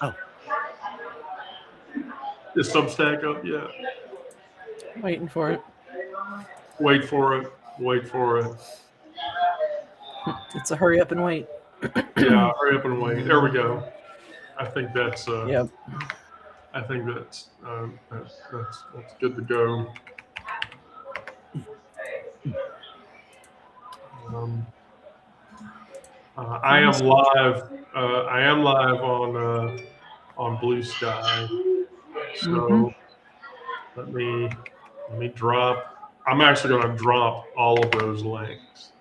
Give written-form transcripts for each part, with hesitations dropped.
Oh, Is Substack up yet? Waiting for it. Wait for it. Wait for it. It's a hurry up and wait. Yeah, hurry up and wait. There we go. I think that's. Yep. I think that's good to go. I am live. I am live on Blue Sky. So let me drop. I'm actually going to drop all of those links.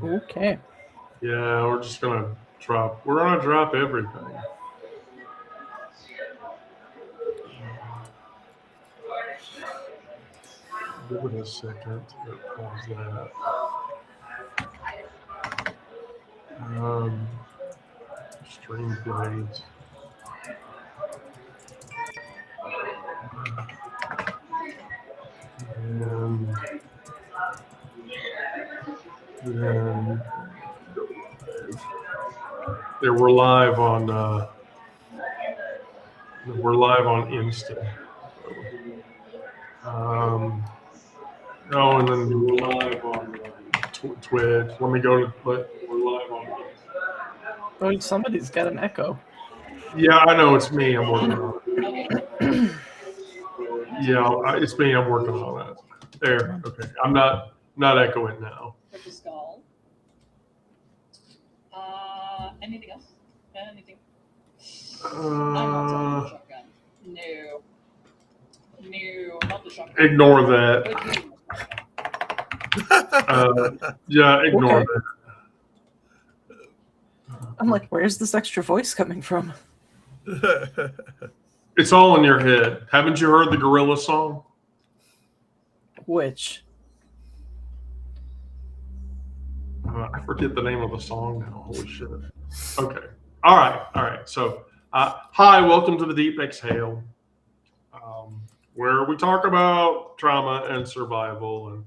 Okay. Yeah, we're just going to drop. We're going to drop everything. Give it a second to pause that. Stream plays. And then there we're live on Insta. And then we're live on Twitch. Let me go to we're live on Insta. Oh, somebody's got an echo. Yeah, I know it's me. I'm working on it. Yeah, it's me. I'm working on it. There. Okay. I'm not echoing now. Purple Skull. Anything else? Anything? I'm not talking the shotgun. No, not the shotgun. Ignore that. Yeah, ignore Okay. that. I'm like, where's this extra voice coming from? It's all in your head. Haven't you heard the Gorilla song? Which? I forget the name of the song now. Holy shit. Okay. All right. So, hi, welcome to the Deep Exhale, where we talk about trauma and survival and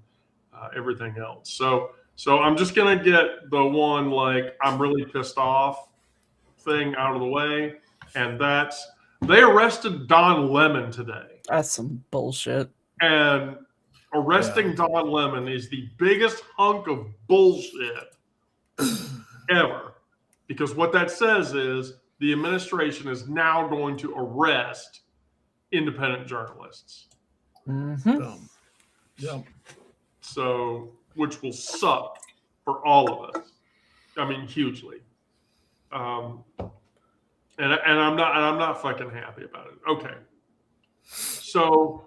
everything else. So I'm just going to get the one, like, I'm really pissed off thing out of the way. And that's, they arrested Don Lemon today. That's some bullshit. And arresting Don Lemon is the biggest hunk of bullshit ever. Because what that says is the administration is now going to arrest independent journalists. Yeah. So, which will suck for all of us. I mean, hugely. And I'm not fucking happy about it. Okay. So,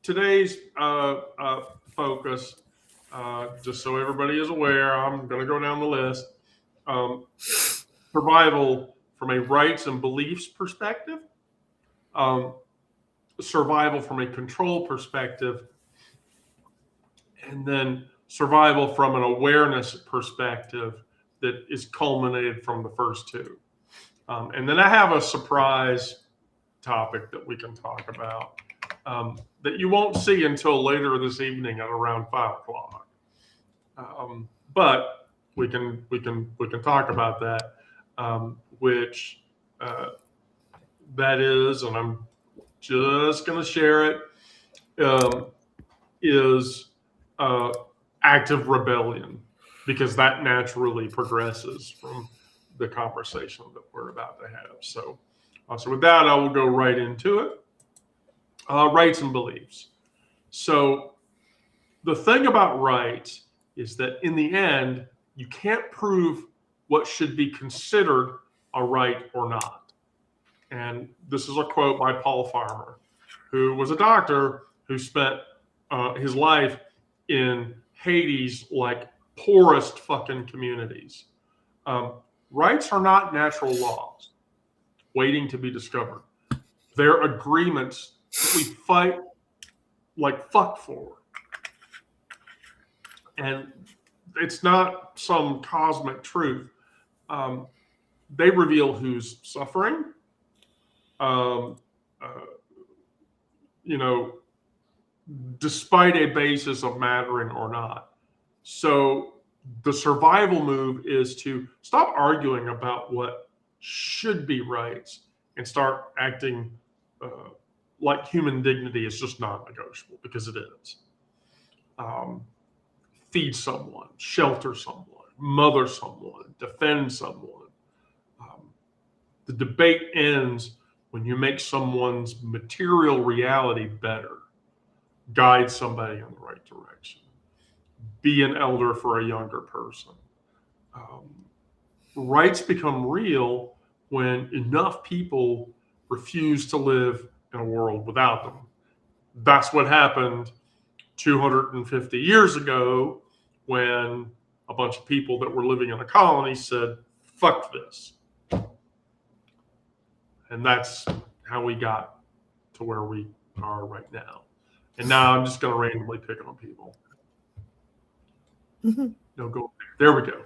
today's focus, just so everybody is aware, I'm going to go down the list. Survival from a rights and beliefs perspective, survival from a control perspective, and then survival from an awareness perspective that is culminated from the first two. And then I have a surprise topic that we can talk about that you won't see until later this evening at around 5:00. But we can talk about that, which that is, and I'm just going to share it, is active rebellion, because that naturally progresses from the conversation that we're about to have. So with that, I will go right into it. Rights and beliefs. So the thing about rights is that in the end, you can't prove what should be considered a right or not. And this is a quote by Paul Farmer, who was a doctor who spent his life in Haiti's like poorest fucking communities. Rights are not natural laws waiting to be discovered. They're agreements that we fight like fuck for. And it's not some cosmic truth. They reveal who's suffering, despite a basis of mattering or not. So the survival move is to stop arguing about what should be rights and start acting like human dignity is just non-negotiable, because it is. Feed someone, shelter someone, mother someone, defend someone. The debate ends when you make someone's material reality better, guide somebody in the right direction, be an elder for a younger person. Rights become real when enough people refuse to live in a world without them. That's what happened 250 years ago when a bunch of people that were living in a colony said, fuck this. And that's how we got to where we are right now. And now I'm just going to randomly pick on people. No, go there. There we go.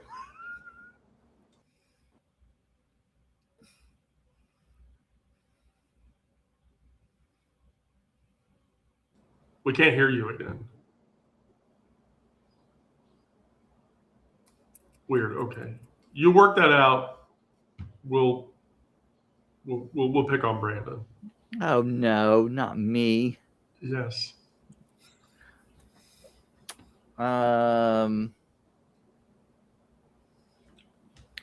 We can't hear you again. Weird. Okay, you work that out. We'll pick on Brandon. Oh no, not me. Yes. I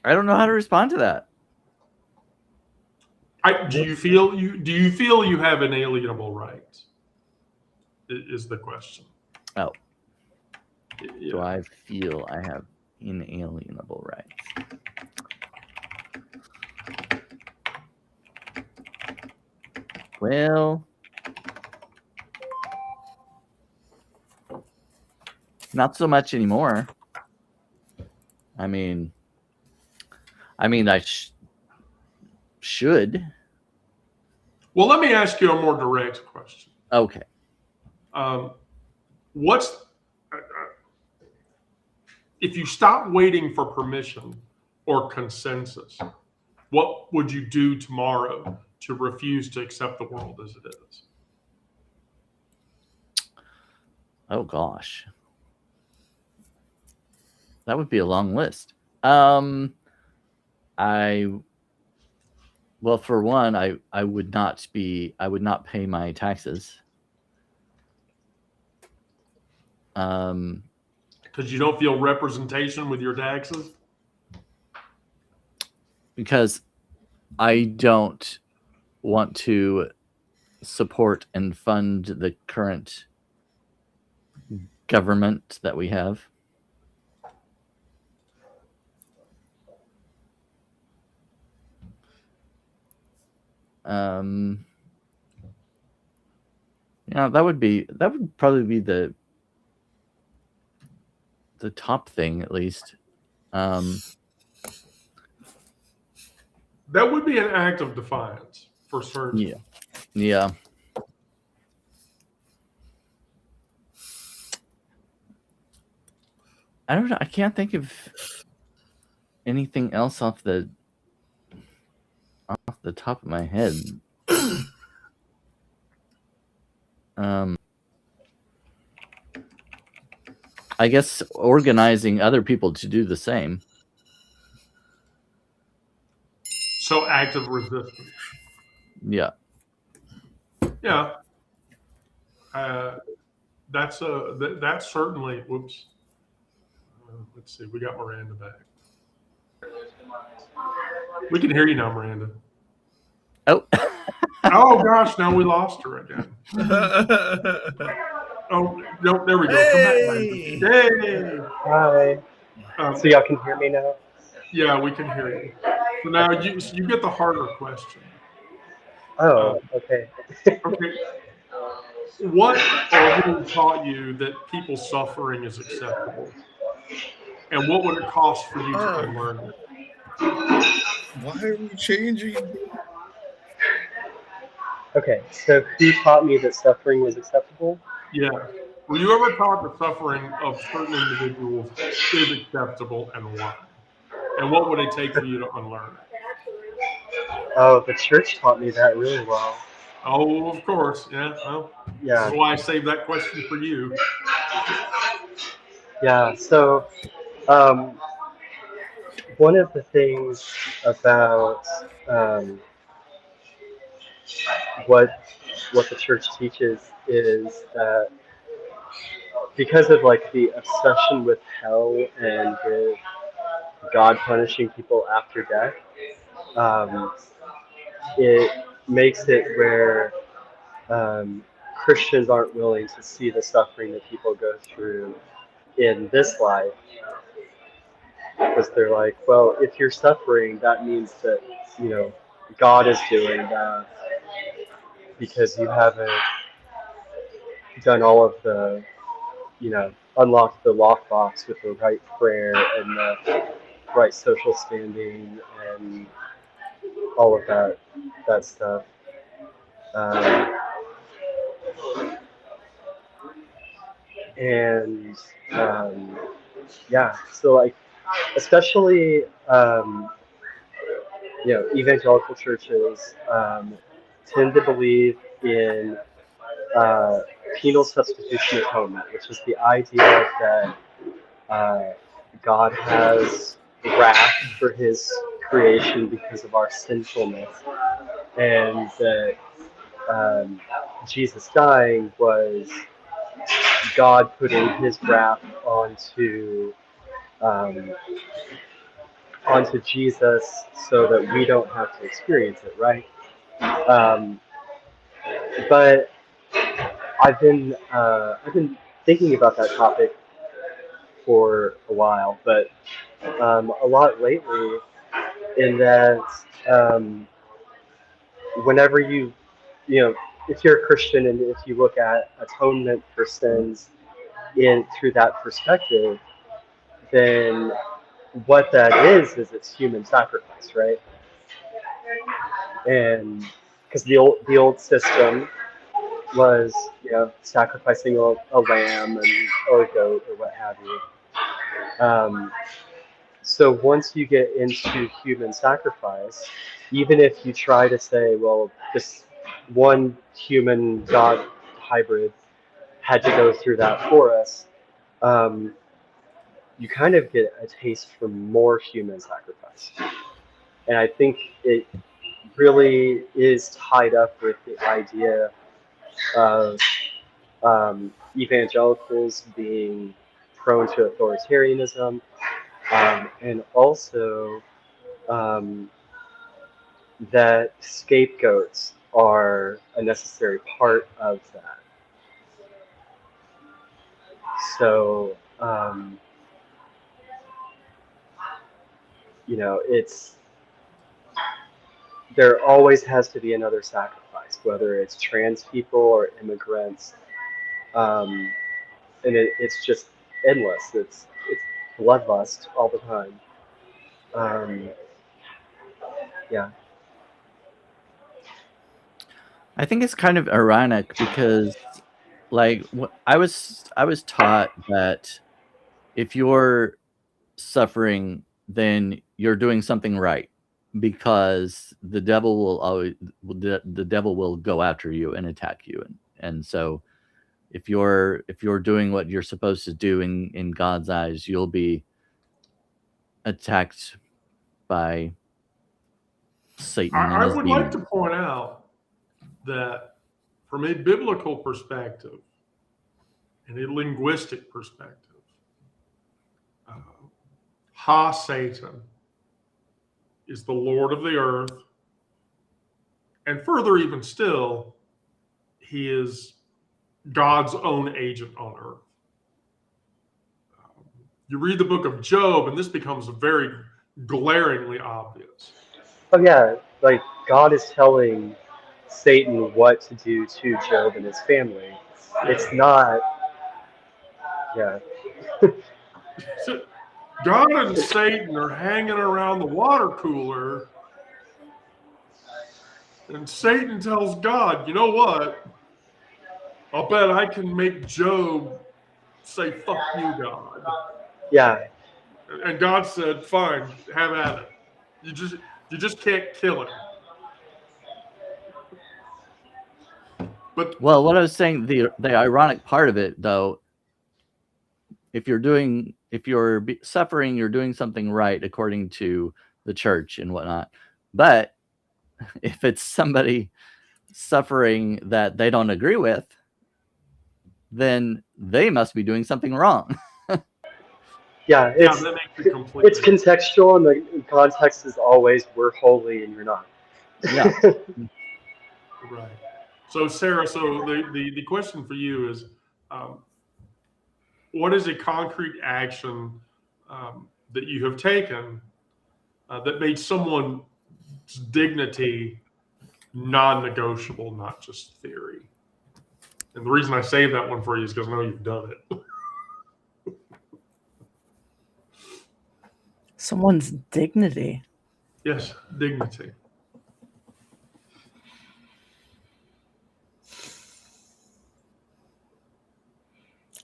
don't know how to respond to that. Do you feel you have inalienable rights? Is the question. Oh. Yeah. Do I feel I have inalienable rights? Well, not so much anymore. I mean, I should. Well, let me ask you a more direct question. Okay. If you stop waiting for permission or consensus, what would you do tomorrow to refuse to accept the world as it is? Oh gosh, that would be a long list. Well, for one, I would not pay my taxes. Because you don't feel representation with your taxes? Because I don't want to support and fund the current government that we have. Yeah, that would probably be the top thing, at least. That would be an act of defiance for certain. Yeah. I don't know. I can't think of anything else off the top of my head. I guess organizing other people to do the same. So active resistance. Yeah. Yeah. That's certainly. Whoops. Let's see. We got Miranda back. We can hear you now, Miranda. Oh. Oh gosh! Now we lost her again. Oh no! There we go. Hey! Come back, Miranda. Hey! Hi. So y'all can hear me now? Yeah, we can hear you. So now you get the harder question. Oh, okay. Okay. What or who taught you that people suffering is acceptable? And what would it cost for you to unlearn it? Why are we changing? Okay, so who taught me that suffering was acceptable? Yeah. Were you ever taught the suffering of certain individuals is acceptable, and why? And what would it take for you to unlearn it? Oh, the church taught me that really well. Oh, of course. Yeah. Well, Yeah. That's why I saved that question for you. Yeah, so One of the things about what the church teaches is that because of like the obsession with hell and with God punishing people after death, it makes it where Christians aren't willing to see the suffering that people go through in this life, because they're like, well, if you're suffering, that means that, you know, God is doing that because you haven't done all of the, you know, unlocked the lockbox with the right prayer and the right social standing and all of that stuff. And yeah, so like, especially you know, evangelical churches tend to believe in penal substitution atonement, which is the idea that God has wrath for his creation because of our sinfulness, and that Jesus dying was God putting his wrath onto Jesus so that we don't have to experience it, right? But I've been thinking about that topic for a while, but a lot lately, in that whenever you know, if you're a Christian and if you look at atonement for sins through that perspective, then what that is it's human sacrifice, right? And because the old system was, you know, sacrificing a lamb or a goat or what have you. So once you get into human sacrifice, even if you try to say, well, this one human God hybrid had to go through that for us, you kind of get a taste for more human sacrifice. And I think it really is tied up with the idea of evangelicals being prone to authoritarianism, and also that scapegoats are a necessary part of that. So, you know, there always has to be another sacrifice, whether it's trans people or immigrants, and it's just endless. It's bloodlust all the time. Yeah. I think it's kind of ironic because, like, I was taught that if you're suffering, then you're doing something right, because the devil will always the devil will go after you and attack you, and so if you're doing what you're supposed to do in God's eyes, you'll be attacked by Satan and I his would like to demons. point out that from a biblical perspective and a linguistic perspective, Ha Satan is the Lord of the earth, and further even still, he is God's own agent on earth. You read the book of Job, and this becomes very glaringly obvious. Oh yeah, like God is telling Satan what to do to Job and his family. It's not, yeah. God and Satan are hanging around the water cooler, and Satan tells God, you know what? I'll bet I can make Job say, fuck you, God. Yeah. And God said, fine, have at it. You just can't kill him. But Well, what I was saying, the ironic part of it, though, if you're if you're suffering, you're doing something right according to the church and whatnot. But if it's somebody suffering that they don't agree with, then they must be doing something wrong. Yeah, Yeah, that makes it complete. it's contextual, and the context is always we're holy and you're not. Yeah. Right. So Sarah, so the question for you is, what is a concrete action that you have taken that made someone's dignity non-negotiable, not just theory? And the reason I saved that one for you is because I know you've done it. Someone's dignity. Yes, dignity.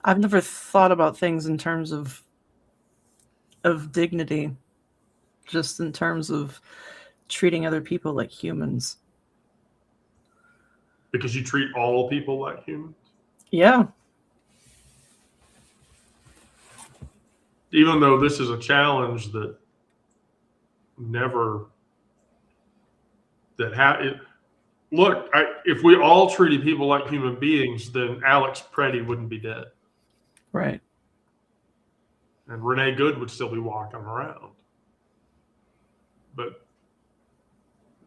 I've never thought about things in terms of dignity, just in terms of treating other people like humans. Because you treat all people like humans? Yeah. Even though this is a challenge that never look, if we all treated people like human beings, then Alex Preddy wouldn't be dead, Right. and Renee Good would still be walking around. But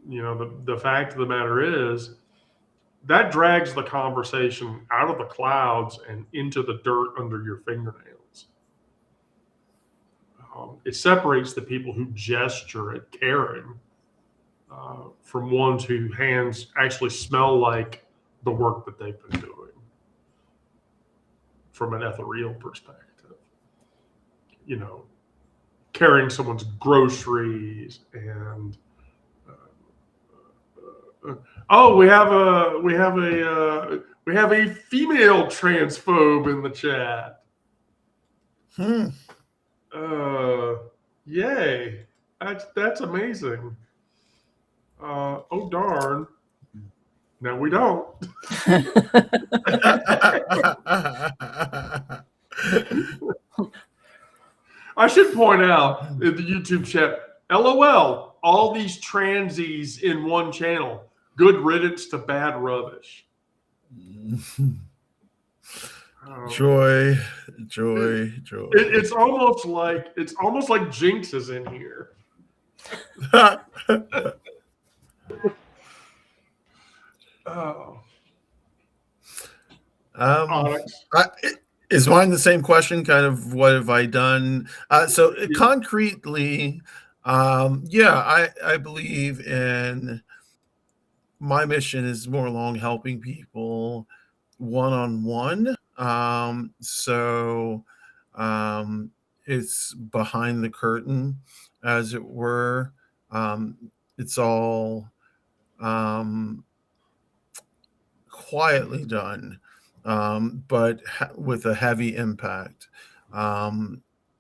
the fact of the matter is that drags the conversation out of the clouds and into the dirt under your fingernails. It separates the people who gesture at caring from ones whose hands actually smell like the work that they've been doing from an ethereal perspective. Carrying someone's groceries and we have a female transphobe in the chat. Yay. That's amazing. Oh darn. No, we don't. I should point out in the YouTube chat, LOL, all these transies in one channel. Good riddance to bad rubbish. Joy. It's almost like Jinx is in here. Oh. Onyx. Is mine the same question? Kind of, what have I done? So concretely, I believe in my mission is more along helping people one-on-one. It's behind the curtain, as it were. It's all quietly done, but with a heavy impact.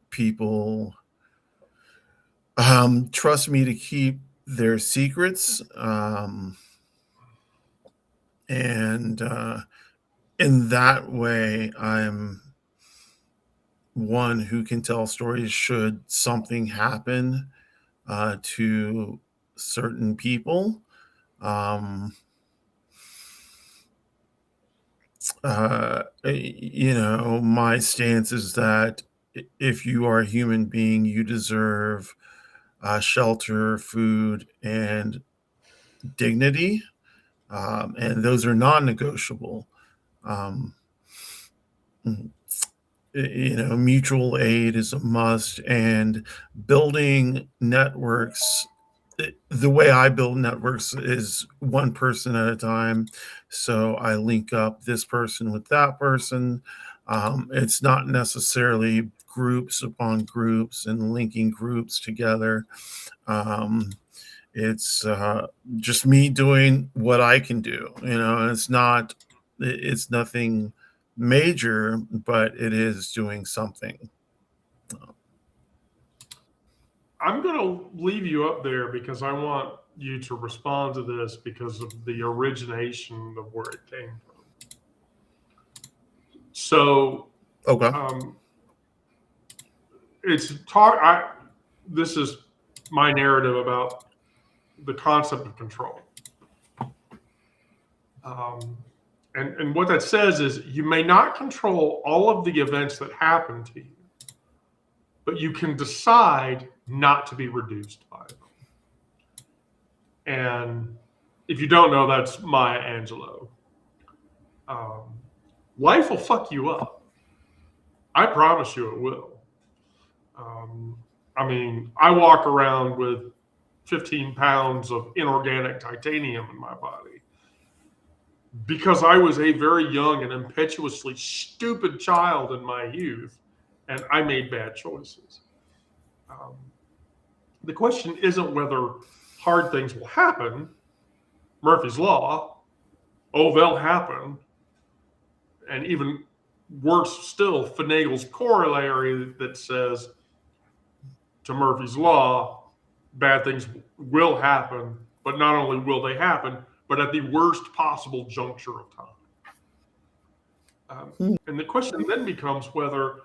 People trust me to keep their secrets, and in that way, I'm one who can tell stories should something happen to certain people. My stance is that if you are a human being, you deserve shelter, food, and dignity. And those are non-negotiable. Mutual aid is a must, and building networks. The way I build networks is one person at a time. So I link up this person with that person. It's not necessarily groups upon groups and linking groups together. It's just me doing what I can do, and it's nothing major, but it is doing something. I'm going to leave you up there because I want you to respond to this because of the origination of where it came from. So, Okay. it's talk. This is my narrative about the concept of control. And what that says is you may not control all of the events that happen to you, but you can decide not to be reduced by them. And if you don't know, that's Maya Angelou. Life will fuck you up. I promise you it will. I mean, I walk around with 15 pounds of inorganic titanium in my body because I was a very young and impetuously stupid child in my youth, and I made bad choices. The question isn't whether hard things will happen. Murphy's Law, they'll happen. And even worse still, Finagle's corollary that says to Murphy's Law, bad things will happen, but not only will they happen, but at the worst possible juncture of time. And the question then becomes whether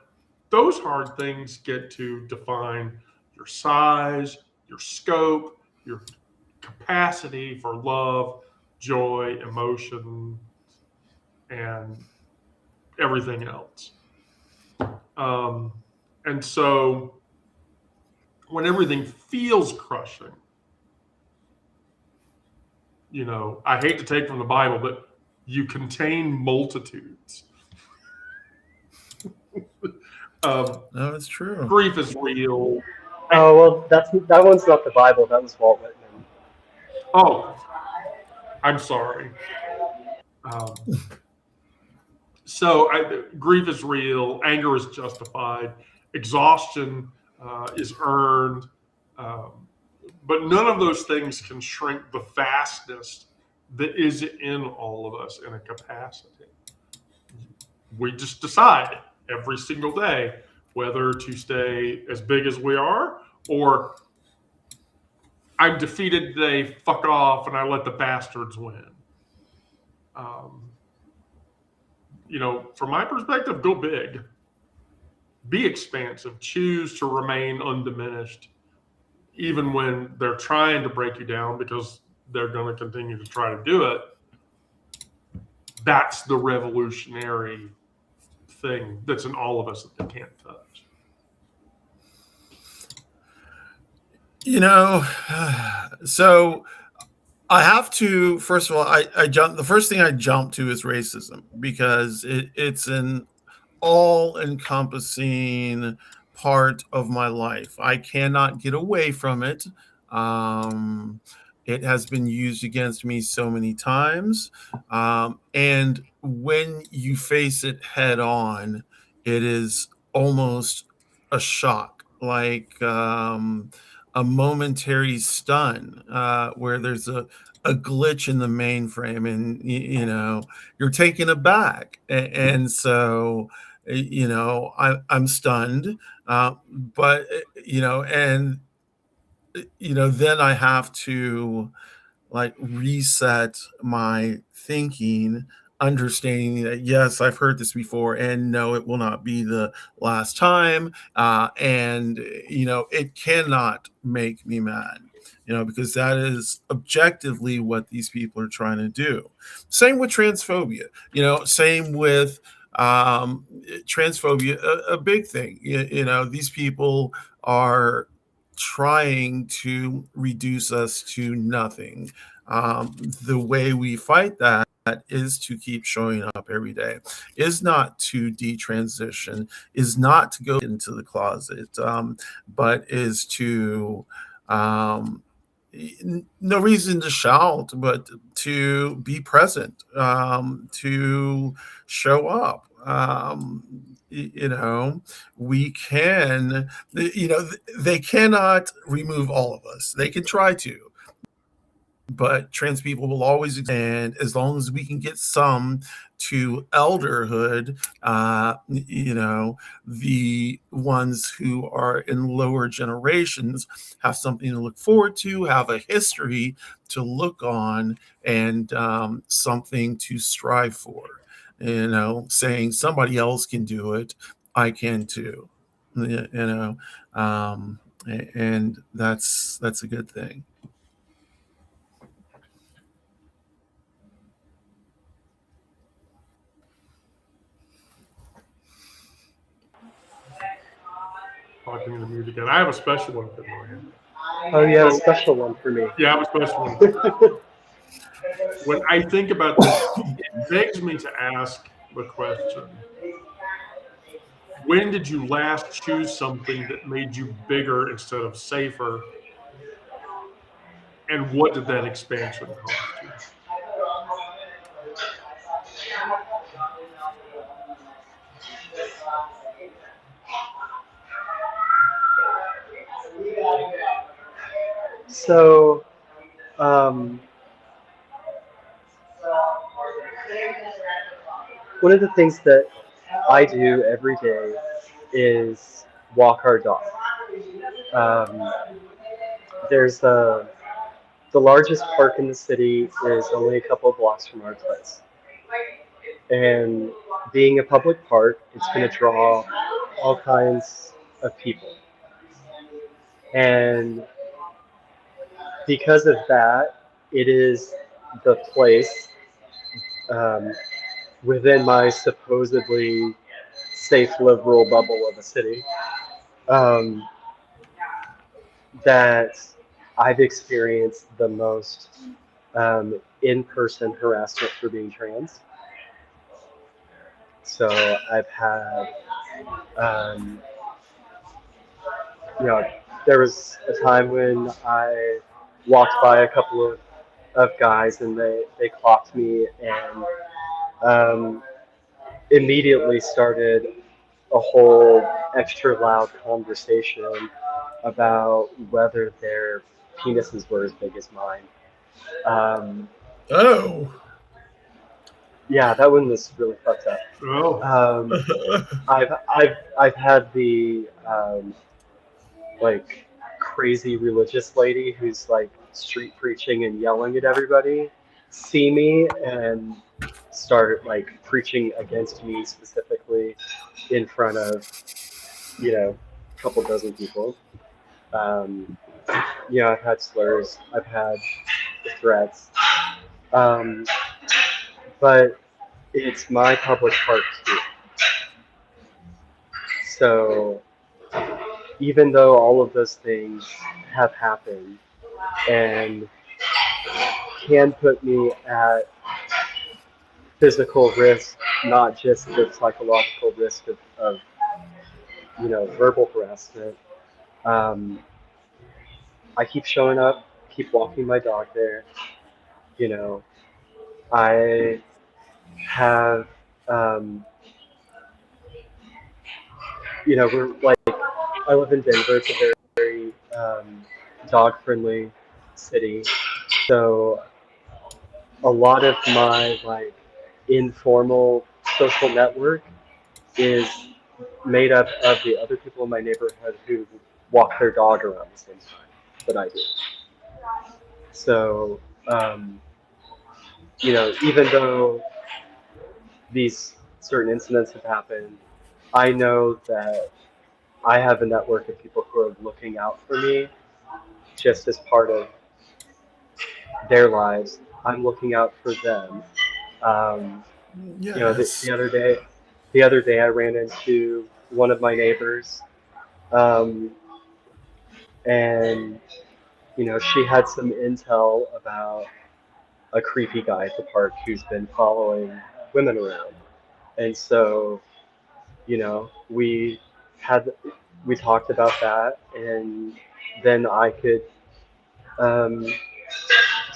those hard things get to define your size, your scope, your capacity for love, joy, emotion, and everything else. And so when everything feels crushing, you know, I hate to take from the Bible, but you contain multitudes. No, it's true. Grief is real. Oh, well, that one's not the Bible. That was Walt Whitman. Oh, I'm sorry. Grief is real. Anger is justified. Exhaustion is earned. But none of those things can shrink the vastness that is in all of us in a capacity. We just decide every single day whether to stay as big as we are, or I'm defeated today, fuck off, and I let the bastards win. You know, from my perspective, go big. Be expansive. Choose to remain undiminished, even when they're trying to break you down, because they're going to continue to try to do it. That's the revolutionary thing that's in all of us that they can't touch. You know, so I have to, first of all, the first thing I jump to is racism, because it's an all-encompassing part of my life. I cannot get away from it. It has been used against me so many times. And when you face it head on, it is almost a shock, like a momentary stun, where there's a glitch in the mainframe, and you know, you're taken aback, and so you know, I'm stunned, but you know, and you know, then I have to like reset my thinking, understanding that yes, I've heard this before, and no, it will not be the last time, and you know, it cannot make me mad, you know, because that is objectively what these people are trying to do. Same with transphobia, you know, same with transphobia, a big thing. You know, these people are trying to reduce us to nothing. The way we fight that is to keep showing up every day, is not to detransition, is not to go into the closet, but is to no reason to shout, but to be present, to show up. You know, we can, you know, they cannot remove all of us. They can try to, but trans people will always, and as long as we can get some to elderhood, you know, the ones who are in lower generations have something to look forward to, have a history to look on, and something to strive for. You know, saying somebody else can do it, I can too. you know, and that's a good thing. Talking to mute again. I have a special one for Ryan. Oh, you have a special one for me. Yeah, I have a special one. When I think about this, it begs me to ask the question: when did you last choose something that made you bigger instead of safer? And what did that expansion cost you? So, one of the things that I do every day is walk our dog. There's the largest park in the city is only a couple of blocks from our place. And being a public park, it's going to draw all kinds of people. And because of that, it is the place within my supposedly safe liberal bubble of a city that I've experienced the most in-person harassment for being trans. So I've had, there was a time when I walked by a couple of guys and they clocked me and immediately started a whole extra loud conversation about whether their penises were as big as mine. Oh. Yeah, that one was really fucked up. Oh. I've had the like crazy religious lady who's like street preaching and yelling at everybody see me and start like preaching against me specifically in front of a couple dozen people. I've had slurs, I've had threats, but it's my public park too. So even though all of those things have happened and can put me at physical risk, not just the psychological risk of verbal harassment, I keep showing up, keep walking my dog there. I have, we're like, I live in Denver. It's a very dog-friendly city. So a lot of my like informal social network is made up of the other people in my neighborhood who walk their dog around the same time that I do. So, even though these certain incidents have happened, I know that I have a network of people who are looking out for me just as part of their lives. I'm looking out for them. Yes. The other day I ran into one of my neighbors, and she had some intel about a creepy guy at the park who's been following women around, and so we talked about that, and then I could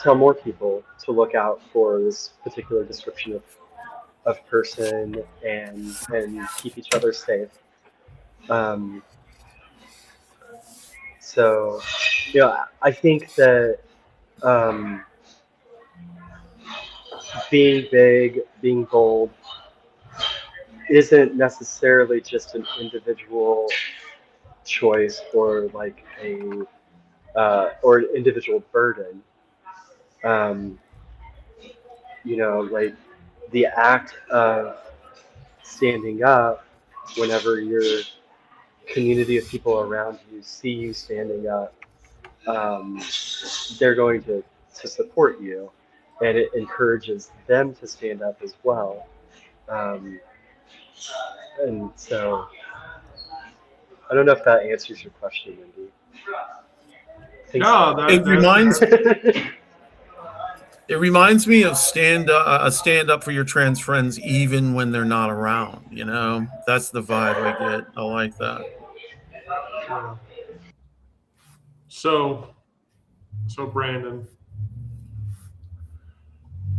tell more people to look out for this particular description of person and keep each other safe. So, I think that being big, being bold, isn't necessarily just an individual choice or like or an individual burden. Like the act of standing up whenever you're community of people around you see you standing up, they're going to support you, and it encourages them to stand up as well. Um, and so I don't know if that answers your question, Wendy. I think No, so. It reminds that- it reminds me of stand up for your trans friends even when they're not around. You know, that's the vibe I get. I like that. yeah. So Brandon,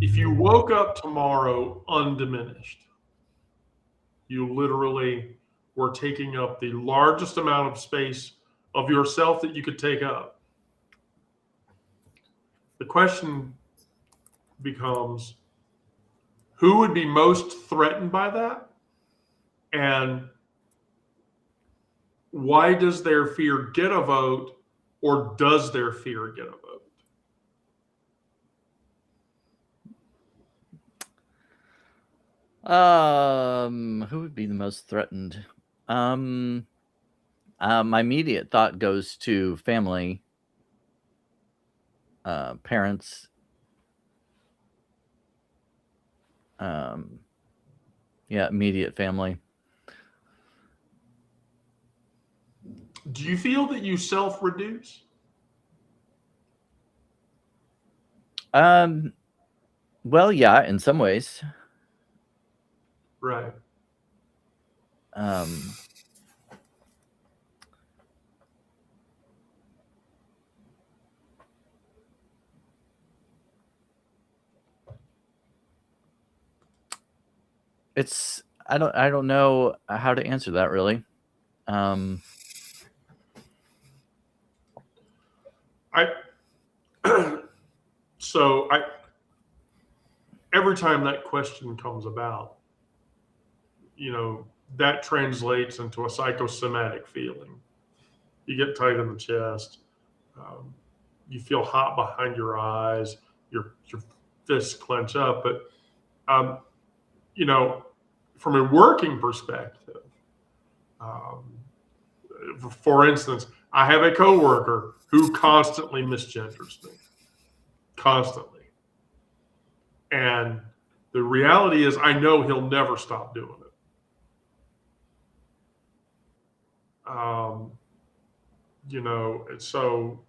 if you woke up tomorrow undiminished, you literally were taking up the largest amount of space of yourself that you could take up. The question becomes, who would be most threatened by that? And why does their fear get a vote, or does their fear get a vote? Who would be the most threatened? My immediate thought goes to family, parents. Yeah, immediate family. Do you feel that you self-reduce? Well, yeah, in some ways. Right. It's I don't know how to answer that really. Every time that question comes about, that translates into a psychosomatic feeling. You get tight in the chest. You feel hot behind your eyes. Your fists clench up. But from a working perspective, for instance, I have a coworker who constantly misgenders me, constantly. And the reality is, I know he'll never stop doing it. So,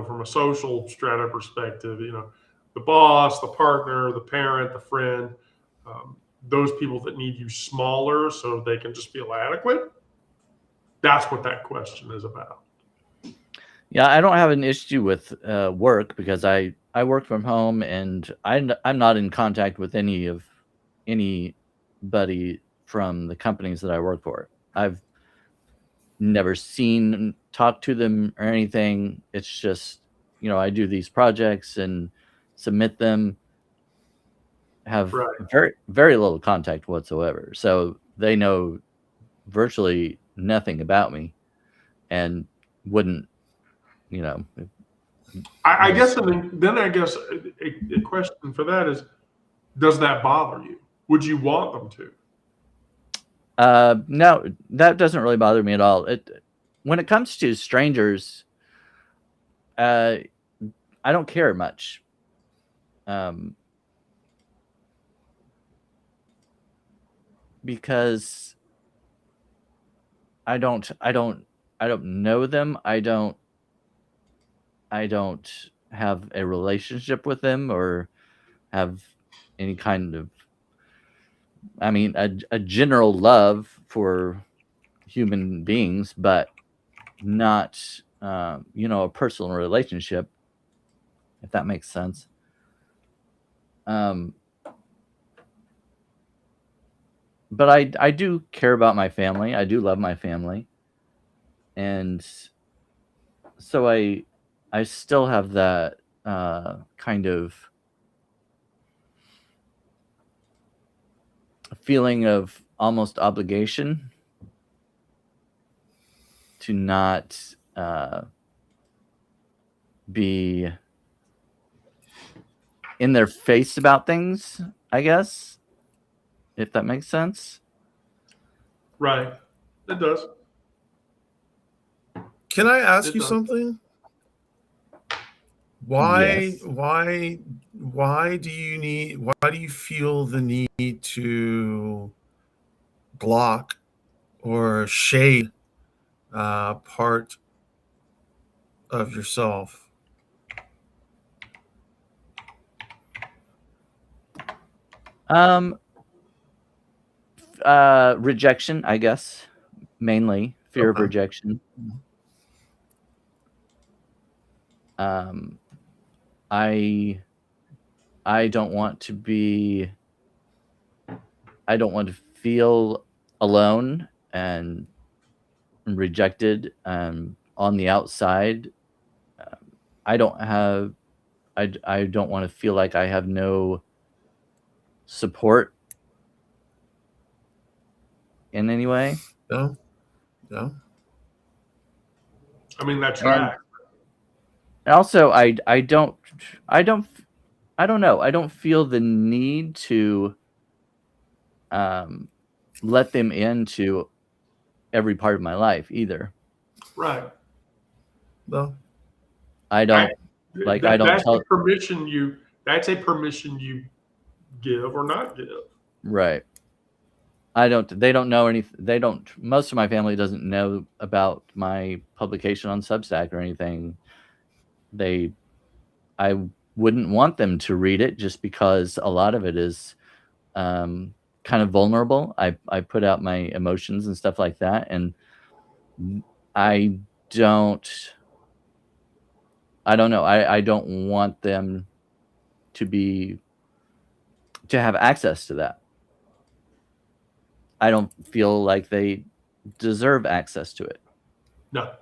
from a social strata perspective, the boss, the partner, the parent, the friend, those people that need you smaller so they can just feel adequate. That's what that question is about. Yeah, I don't have an issue with work because I work from home and I'm not in contact with anybody from the companies that I work for. I've never seen, talked to them or anything. It's just, I do these projects and submit them, have Right. very, very little contact whatsoever. So they know virtually nothing about me and wouldn't, I guess then I guess a question for that is, does that bother you? Would you want them to? No, that doesn't really bother me at all. When it comes to strangers, I don't care much. Because I don't know them. I don't have a relationship with them or have any kind of, a general love for human beings, but not, a personal relationship, if that makes sense. But I do care about my family. I do love my family. And so I still have that kind of feeling of almost obligation to not be in their face about things, I guess, if that makes sense. Right. It does. Can I ask It you does. something? Why Yes. why do you feel the need to block or shade part of yourself? Rejection, I guess, mainly fear of Okay. rejection. I don't want to be. I don't want to feel alone and rejected on the outside. I don't have. I don't want to feel like I have no support in any way. No? No? I mean, that's And right. also, I don't know. I don't feel the need to let them into every part of my life either. Right. No? I don't like. I don't That's tell. a permission you. That's a permission you give or not give. Right. I don't. They don't know anything. They don't. Most of my family doesn't know about my publication on Substack or anything. I wouldn't want them to read it just because a lot of it is kind of vulnerable. I put out my emotions and stuff like that, and I don't. I don't know. I don't want them to have access to that. I don't feel like they deserve access to it. No,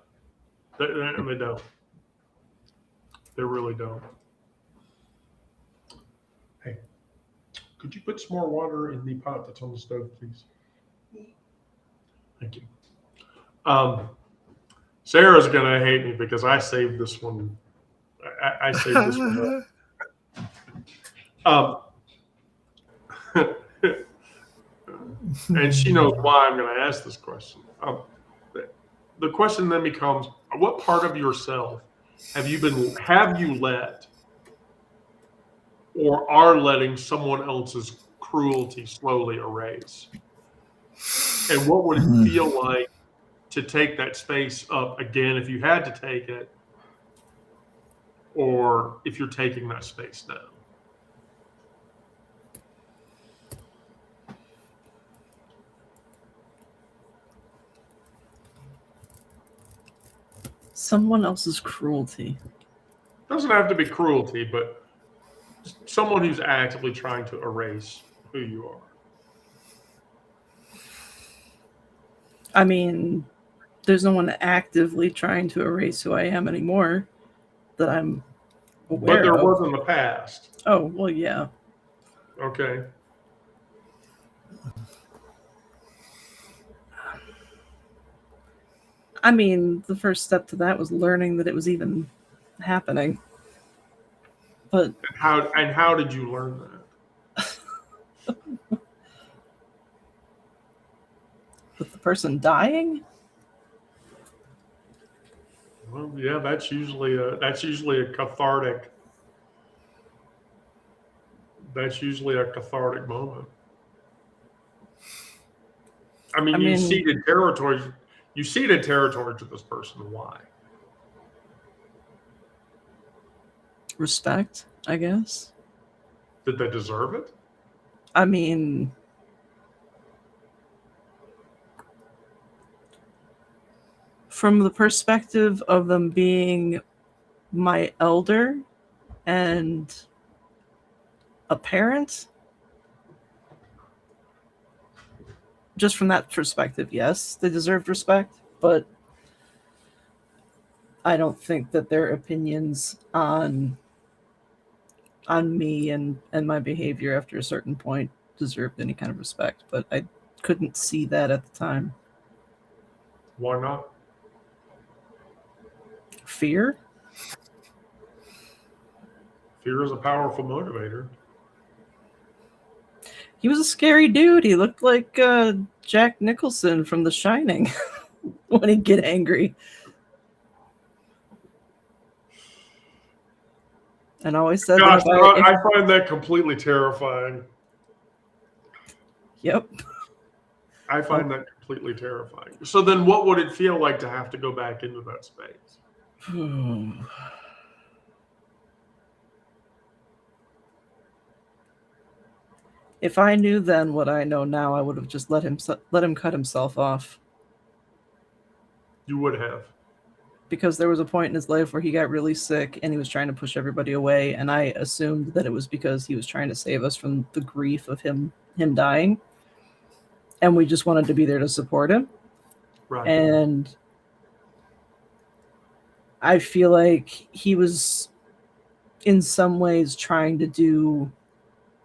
they don't. They really don't. Hey, could you put some more water in the pot that's on the stove, please? Thank you. Sarah's gonna hate me because I saved this one. I saved this one up. And she knows why I'm going to ask this question. The question then becomes: what part of yourself have you let or are letting someone else's cruelty slowly erase? And what would it feel like to take that space up again if you had to take it, or if you're taking that space now? Someone else's cruelty. Doesn't have to be cruelty, but someone who's actively trying to erase who you are. I mean, there's no one actively trying to erase who I am anymore that I'm aware But there of. was in the past. Oh, well, yeah. Okay. I mean, the first step to that was learning that it was even happening. But And how did you learn that? with the person dying? Well, yeah, that's usually a cathartic. That's usually a cathartic moment. I mean, you ceded territory. You ceded territory to this person. Why? Respect, I guess. Did they deserve it? I mean, from the perspective of them being my elder and a parent, just from that perspective, yes, they deserved respect, but I don't think that their opinions on me and my behavior after a certain point deserved any kind of respect, but I couldn't see that at the time. Why not? Fear? Fear is a powerful motivator. He was a scary dude. He looked like Jack Nicholson from The Shining when he'd get angry. And I always said Gosh, that I find that completely terrifying. yep. I find that completely terrifying. So then what would it feel like to have to go back into that space? If I knew then what I know now, I would have just let him cut himself off. You would have. Because there was a point in his life where he got really sick and he was trying to push everybody away, and I assumed that it was because he was trying to save us from the grief of him dying, and we just wanted to be there to support him. Right. And I feel like he was in some ways trying to do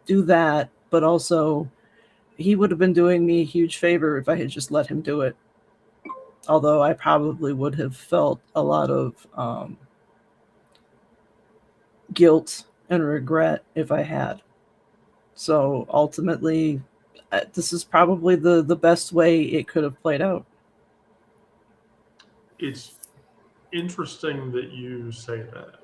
that, but also he would have been doing me a huge favor if I had just let him do it. Although I probably would have felt a lot of guilt and regret if I had. So ultimately, this is probably the best way it could have played out. It's interesting that you say that.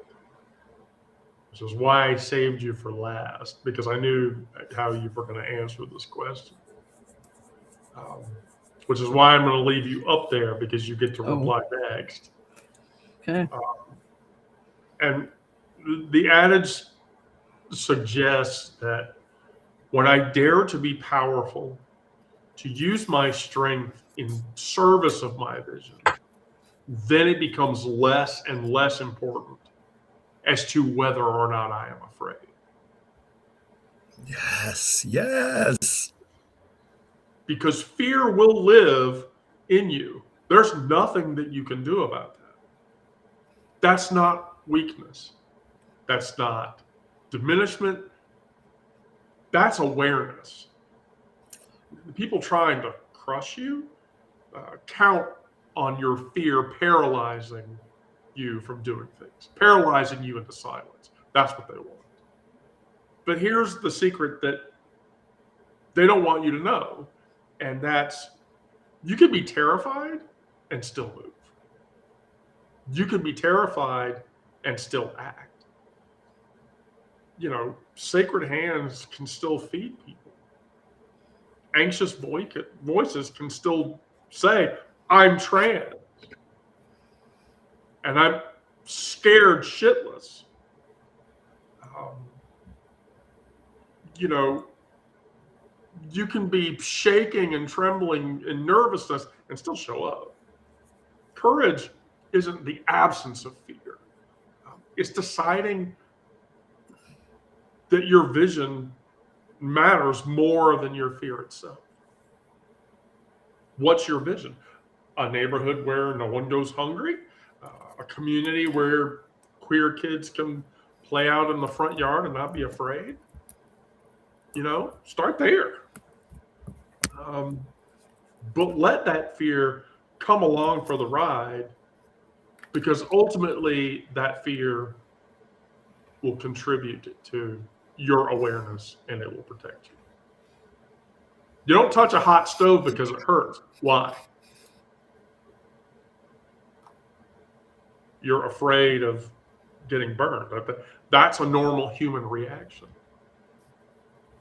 Which is why I saved you for last, because I knew how you were going to answer this question. Which is why I'm going to leave you up there, because you get to reply next. Okay. And the adage suggests that when I dare to be powerful, to use my strength in service of my vision, then it becomes less and less important as to whether or not I am afraid. Yes. Because fear will live in you. There's nothing that you can do about that. That's not weakness. That's not diminishment. That's awareness. The people trying to crush you count on your fear paralyzing you from doing things, paralyzing you into silence. That's what they want. But here's the secret that they don't want you to know. And that's, you can be terrified and still move. You can be terrified and still act. You know, sacred hands can still feed people. Anxious voices can still say, I'm trans. And I'm scared shitless. You know, you can be shaking and trembling in nervousness and still show up. Courage isn't the absence of fear. It's deciding that your vision matters more than your fear itself. What's your vision? A neighborhood where no one goes hungry? A community where queer kids can play out in the front yard and not be afraid? You know, start there. But let that fear come along for the ride, because ultimately that fear will contribute to your awareness and it will protect you. You don't touch a hot stove because it hurts. Why? You're afraid of getting burned. That's a normal human reaction.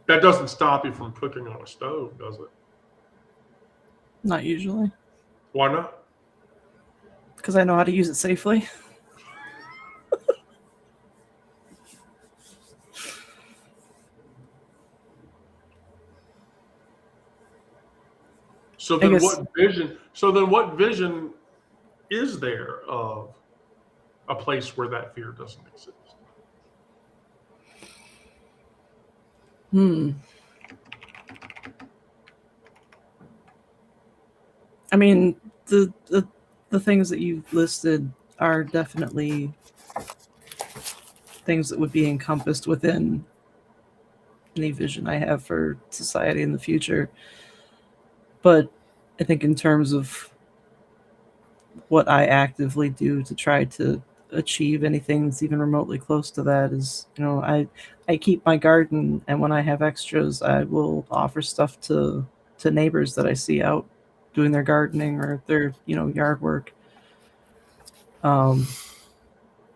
That doesn't stop you from cooking on a stove, does it? Not usually. Why not? Because I know how to use it safely. So then what vision is there of a place where that fear doesn't exist? I mean, the things that you've listed are definitely things that would be encompassed within any vision I have for society in the future. But I think in terms of what I actively do to try to achieve anything that's even remotely close to that is, you know, I keep my garden, and when I have extras, I will offer stuff to neighbors that I see out doing their gardening or their, you know, yard work.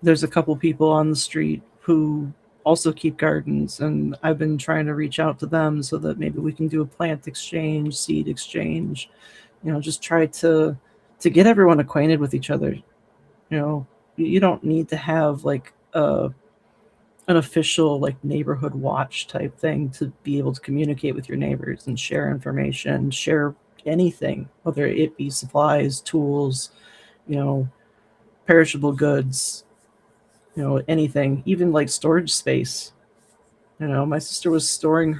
There's a couple people on the street who also keep gardens, and I've been trying to reach out to them so that maybe we can do a plant exchange, seed exchange, just try to get everyone acquainted with each other. You don't need to have like an official like neighborhood watch type thing to be able to communicate with your neighbors and share information, share anything, whether it be supplies, tools, perishable goods, anything, even like storage space. My sister was storing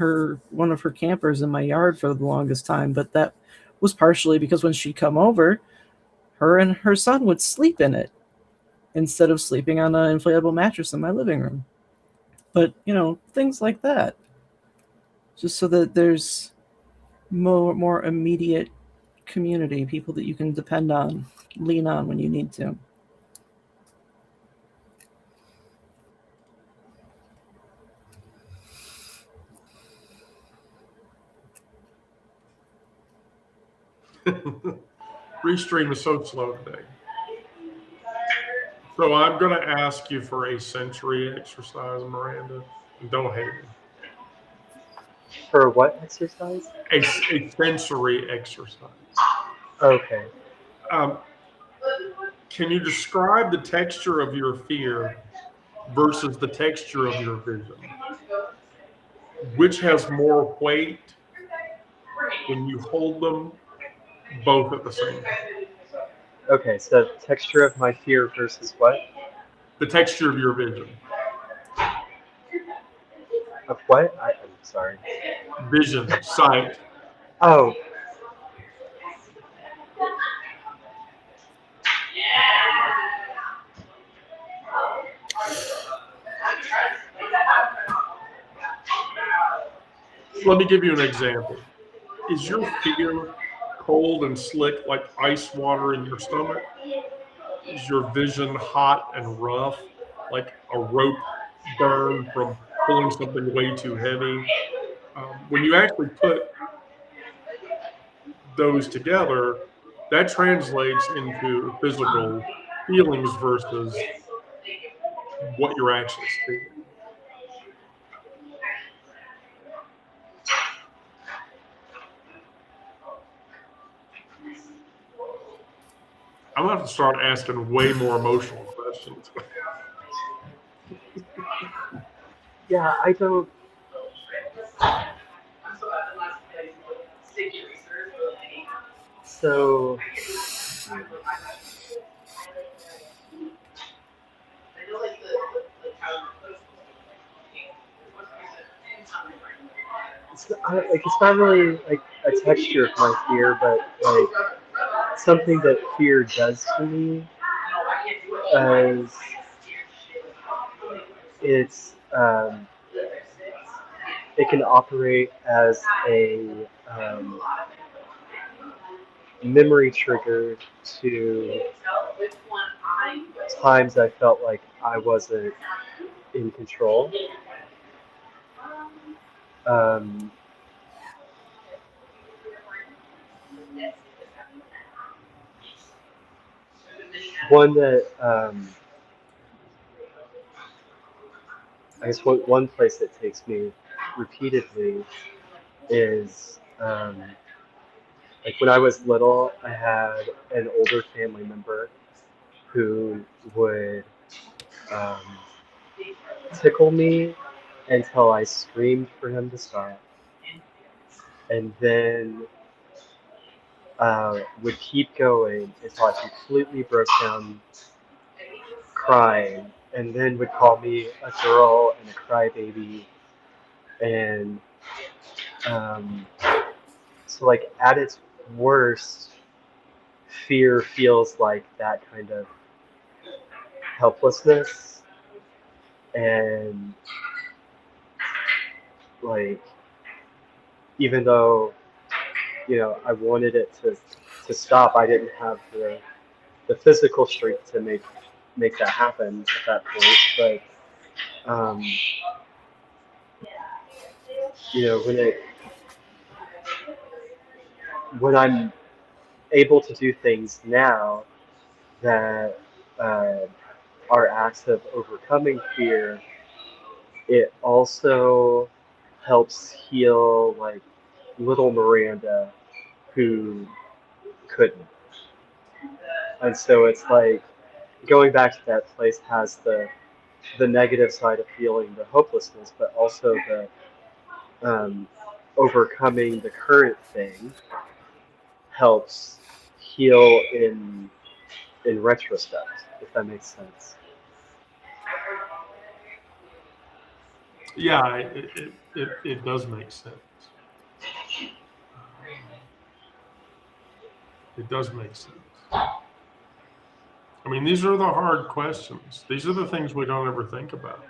one of her campers in my yard for the longest time, but that was partially because when she'd come over, her and her son would sleep in it instead of sleeping on an inflatable mattress in my living room. But, things like that. Just so that there's more immediate community, people that you can depend on, lean on when you need to. Restream is so slow today. So I'm going to ask you for a sensory exercise, Miranda. Don't hate me. For what exercise? A sensory exercise. Okay. Can you describe the texture of your fear versus the texture of your vision? Which has more weight when you hold them both at the same time? Okay, so texture of my fear versus what? The texture of your vision. Of what? I'm sorry. Vision, sight. Oh. Let me give you an example. Is your fear cold and slick like ice water in your stomach? Is your vision hot and rough like a rope burn from pulling something way too heavy? When you actually put those together, that translates into physical feelings versus what you're actually seeing. I'm going to have to start asking way more emotional questions. Yeah, I don't. So. It's not really like a texture of my fear, but like something that fear does to me is it can operate as a memory trigger to times I felt like I wasn't in control. One that I guess one place that takes me repeatedly is like when I was little, I had an older family member who would tickle me until I screamed for him to stop, and then would keep going until I completely broke down crying, and then would call me a girl and a crybaby, and so like at its worst, fear feels like that kind of helplessness, and like even though I wanted it to stop, I didn't have the physical strength to make that happen at that point. But when I'm able to do things now that are acts of overcoming fear, it also helps heal like little Miranda who couldn't. And so it's like going back to that place has the negative side of feeling the hopelessness, but also the overcoming the current thing helps heal in retrospect, if that makes sense. Yeah, it does make sense. It does make sense. I mean, these are the hard questions. These are the things we don't ever think about.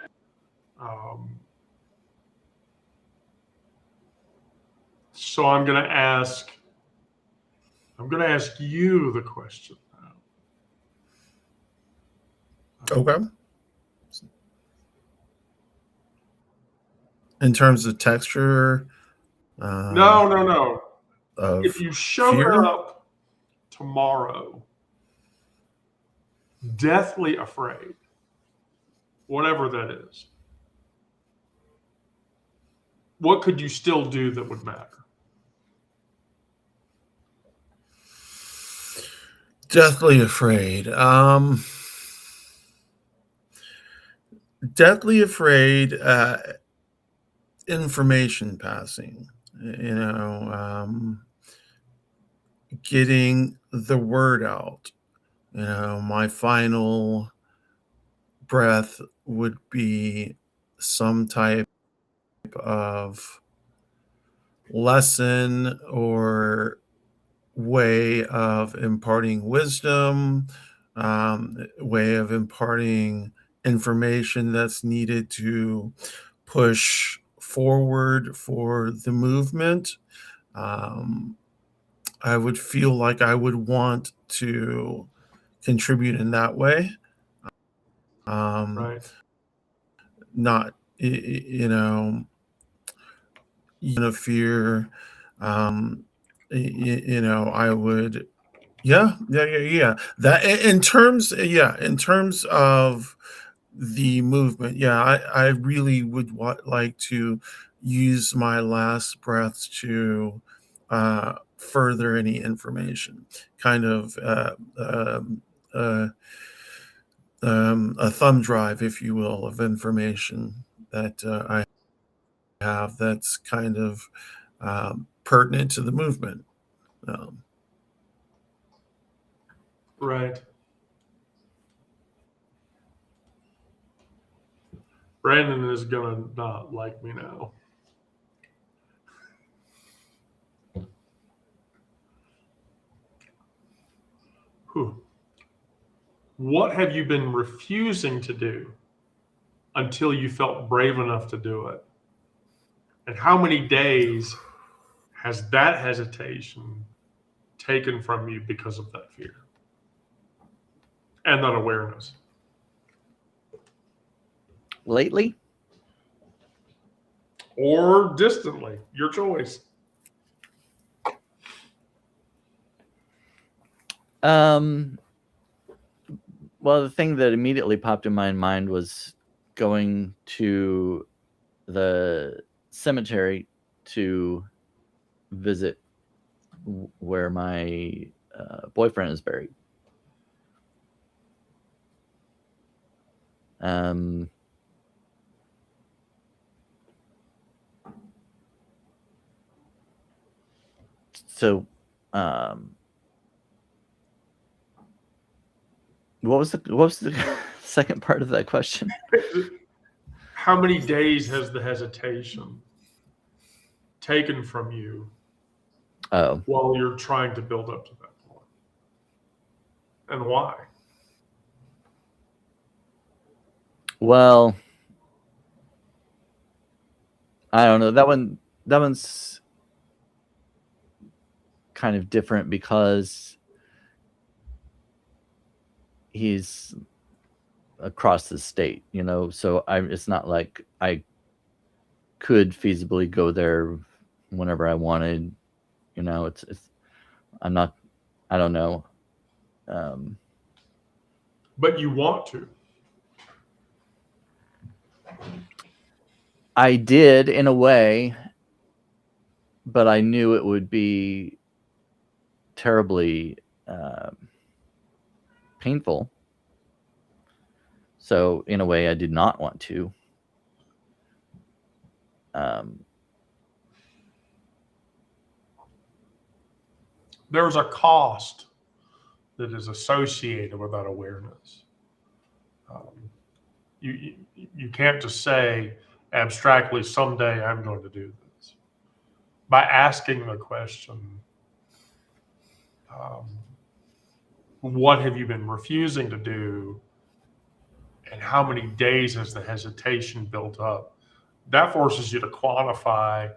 So I'm going to ask you the question now. Okay. In terms of texture, No. of If you showed fear? up tomorrow, deathly afraid, whatever that is, what could you still do that would matter? Deathly afraid. Deathly afraid. Information passing. Getting the word out. My final breath would be some type of lesson or way of imparting wisdom, way of imparting information that's needed to push forward for the movement. I would feel like I would want to contribute in that way. Right. Not, fear. I would, yeah. That in terms of the movement, I really would like to use my last breaths to further any information, kind of a thumb drive, if you will, of information that I have that's kind of pertinent to the movement. Right. Brandon is going to not like me now. Whew. What have you been refusing to do until you felt brave enough to do it? And how many days has that hesitation taken from you because of that fear and that awareness? Lately? Or distantly, your choice. Well, the thing that immediately popped in my mind was going to the cemetery to visit where my boyfriend is buried. So, what was the second part of that question? How many days has the hesitation taken from you while you're trying to build up to that point? And why? Well, I don't know. That one's kind of different because he's across the state, so it's not like I could feasibly go there whenever I wanted. It's I'm not, I don't know. But you want to. I did in a way, but I knew it would be terribly painful. So in a way, I did not want to. There's a cost that is associated with that awareness. You can't just say abstractly, someday I'm going to do this. By asking the question, what have you been refusing to do, and how many days has the hesitation built up? That forces you to quantify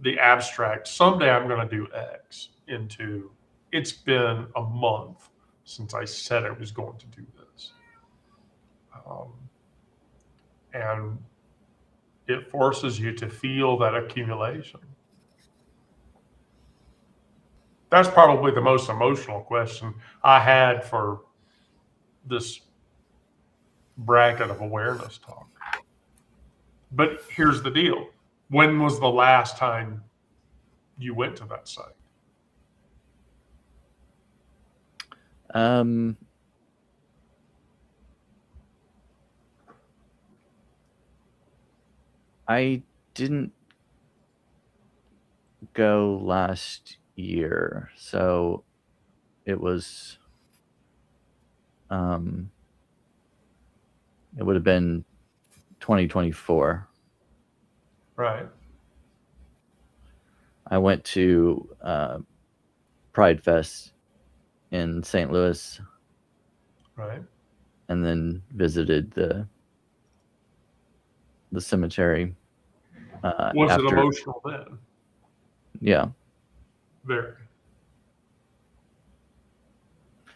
the abstract, someday I'm going to do X, into it's been a month since I said I was going to do this. And it forces you to feel that accumulation. That's probably the most emotional question I had for this bracket of awareness talk. But here's the deal. When was the last time you went to that site? I didn't go last year, so it was it would have been 2024. Right. I went to Pride Fest in St. Louis, Right. and then visited the cemetery. Was after. it emotional then? Yeah. Very.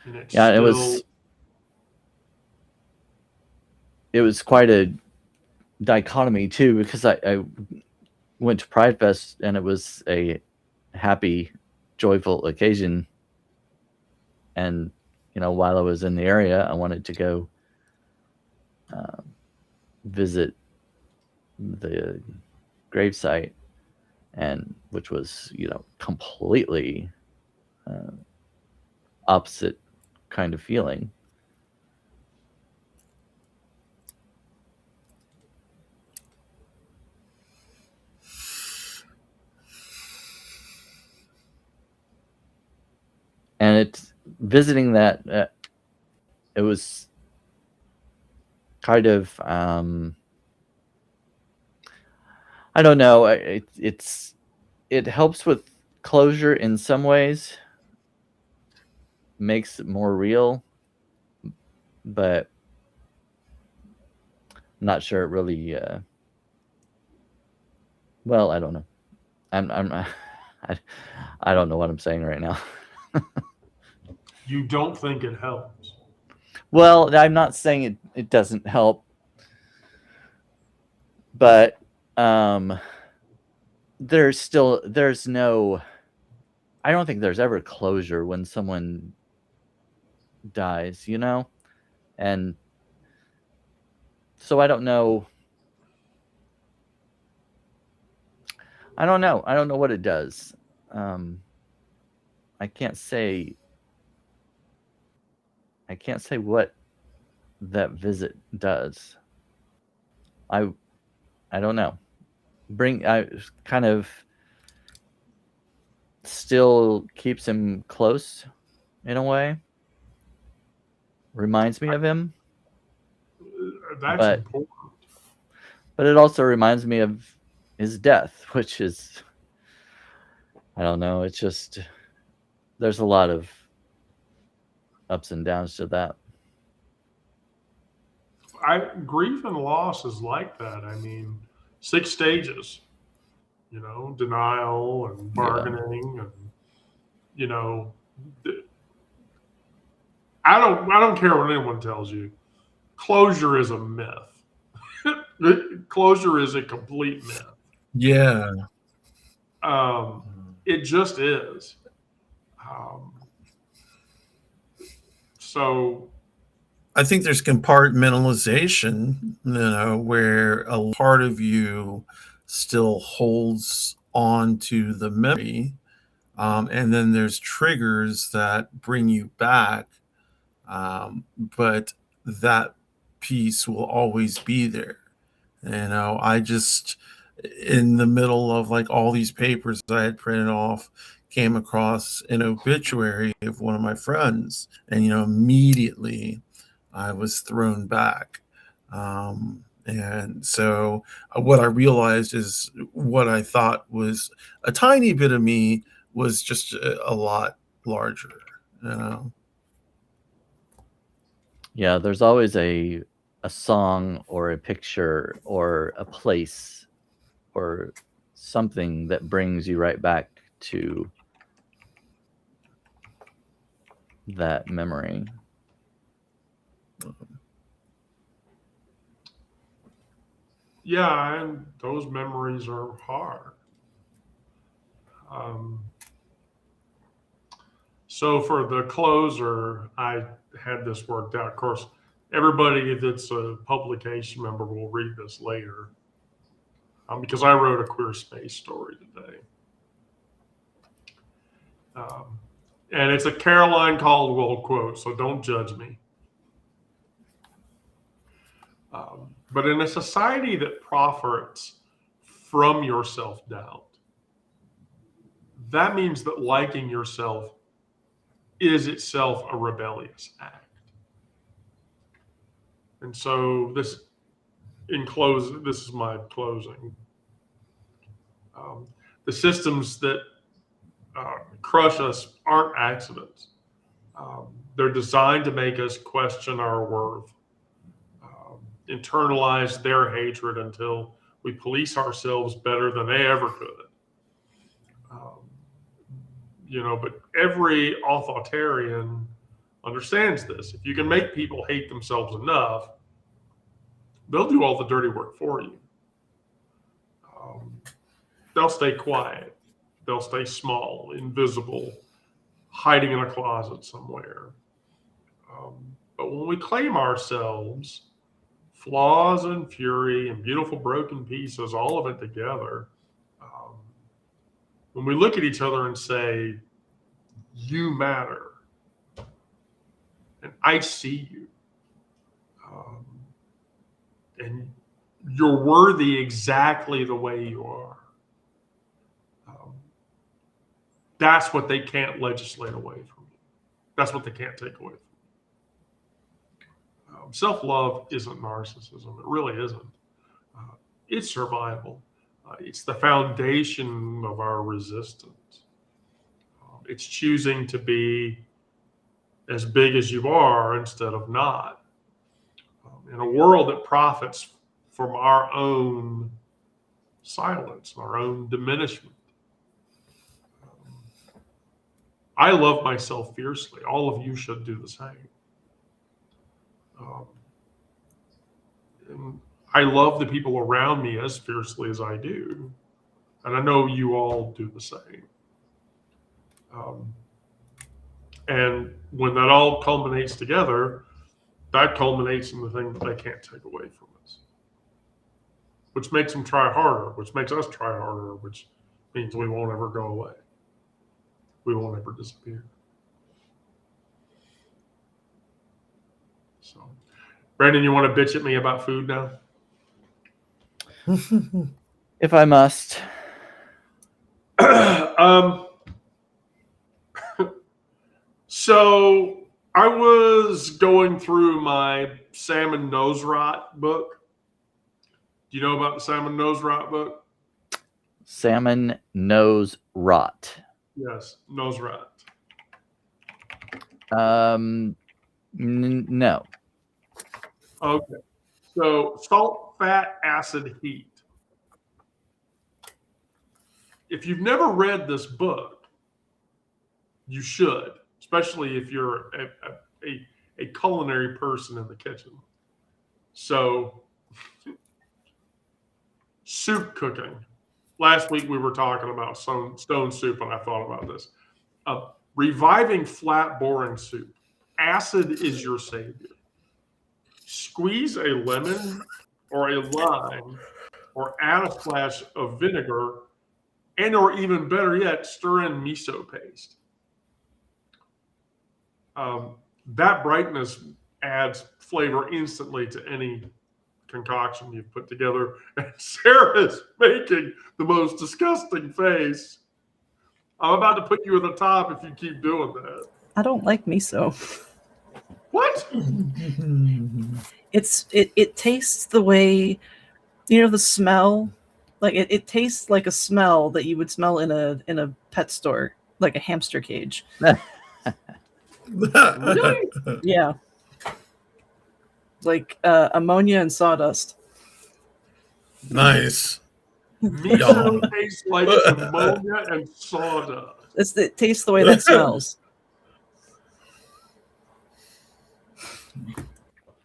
And it's Yeah, still, it was quite a dichotomy too, because I went to Pride Fest and it was a happy, joyful occasion. And, while I was in the area, I wanted to go visit the gravesite, and which was, completely opposite kind of feeling. And it's visiting that it was kind of I don't know, it helps with closure in some ways, makes it more real, but I'm not sure it really well, I don't know. I don't know what I'm saying right now. you don't think it helps. Well, I'm not saying it doesn't help, but there's no, I don't think there's ever closure when someone dies, and so I don't know what it does. I can't say what that visit does. I don't know. I kind of still keeps him close in a way. Reminds me of him. That's important. But it also reminds me of his death, which is, I don't know, it's just, there's a lot of ups and downs to that. Grief and loss is like that. I mean, 6 stages, denial and bargaining, and I don't care what anyone tells you. Closure is a myth. Closure is a complete myth. Yeah. It just is. So I think there's compartmentalization, where a part of you still holds on to the memory. And then there's triggers that bring you back. But that piece will always be there. I just, in the middle of like all these papers I had printed off, came across an obituary of one of my friends. And, immediately I was thrown back. And so what I realized is what I thought was a tiny bit of me was just a lot larger. Yeah, there's always a song or a picture or a place or something that brings you right back to that memory. Yeah, and those memories are hard. So for the closer, I had this worked out. Of course, everybody that's a publication member will read this later, because I wrote a queer space story today. And it's a Caroline Caldwell quote, so don't judge me. But in a society that profits from your self-doubt, that means that liking yourself is itself a rebellious act. And so this is my closing. The systems that crush us aren't accidents. They're designed to make us question our worth, internalize their hatred until we police ourselves better than they ever could. But every authoritarian understands this. If you can make people hate themselves enough, they'll do all the dirty work for you. They'll stay quiet. They'll stay small, invisible, hiding in a closet somewhere. But when we claim ourselves, flaws and fury and beautiful broken pieces, all of it together, when we look at each other and say, you matter, and I see you, and you're worthy exactly the way you are, that's what they can't legislate away from you. That's what they can't take away from you. Self-love isn't narcissism. It really isn't. It's survival. It's the foundation of our resistance. It's choosing to be as big as you are instead of not. In a world that profits from our own silence, our own diminishment. I love myself fiercely. All of you should do the same. And I love the people around me as fiercely as I do. And I know you all do the same. And when that all culminates together, that culminates in the thing that they can't take away from us. Which makes them try harder, which makes us try harder, which means we won't ever go away. We won't ever disappear. So, Brandon, you want to bitch at me about food now? If I must. So I was going through my salmon nose rot book. Do you know about the salmon nose rot book? Salmon nose rot. Yes, nose rot. No. Okay. So salt, fat, acid, heat. If you've never read this book, you should, especially if you're a culinary person in the kitchen. So soup cooking. Last week we were talking about stone soup, and I thought about this. Reviving flat, boring soup. Acid is your savior. squeeze a lemon or a lime or add a splash of vinegar, and or even better yet, stir in miso paste. That brightness adds flavor instantly to any concoction you've put together. And Sarah's making the most disgusting face. I'm about to put you at the top if you keep doing that. I don't like miso. What? It tastes the way, the smell. Like it tastes like a smell that you would smell in a pet store, like a hamster cage. Yeah. Like ammonia and sawdust. Nice. Miso tastes like ammonia and sawdust. It tastes the way that smells.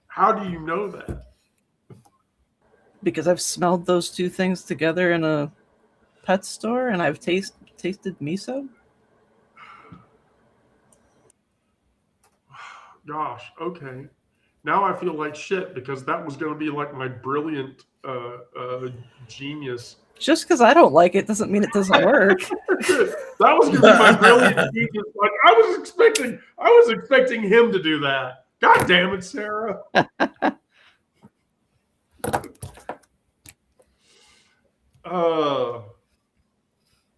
How do you know that? Because I've smelled those two things together in a pet store, and I've tasted miso. Gosh, okay. Now I feel like shit because that was going to be like my brilliant genius. Just because I don't like it doesn't mean it doesn't work. That was going to be my brilliant genius. Like I was expecting him to do that. God damn it, Sarah.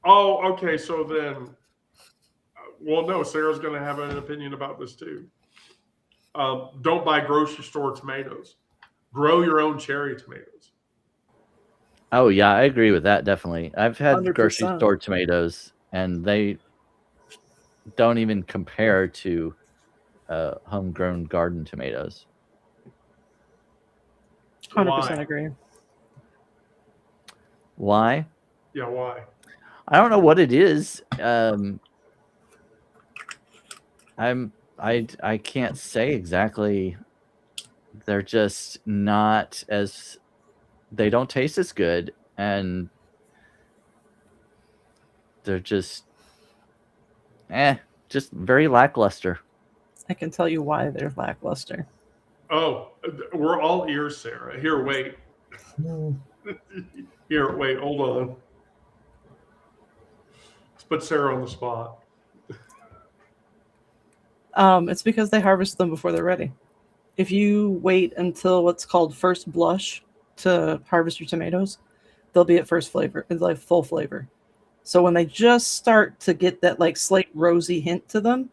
Okay. So then, well, no, Sarah's going to have an opinion about this too. Don't buy grocery store tomatoes. Grow your own cherry tomatoes. Oh yeah, I agree with that. Definitely, I've had 100%. grocery store tomatoes, and they don't even compare to homegrown garden tomatoes. 100% agree. Why? Yeah, why? I don't know what it is. I can't say exactly. They're just not as. They don't taste as good, and they're just very lackluster. I can tell you why they're lackluster. Oh, we're all ears, Sarah. Here, wait. Here, wait. Hold on. Let's put Sarah on the spot. It's because they harvest them before they're ready. If you wait until what's called first blush to harvest your tomatoes, they'll be at first flavor, it's like full flavor. So when they just start to get that like slight rosy hint to them,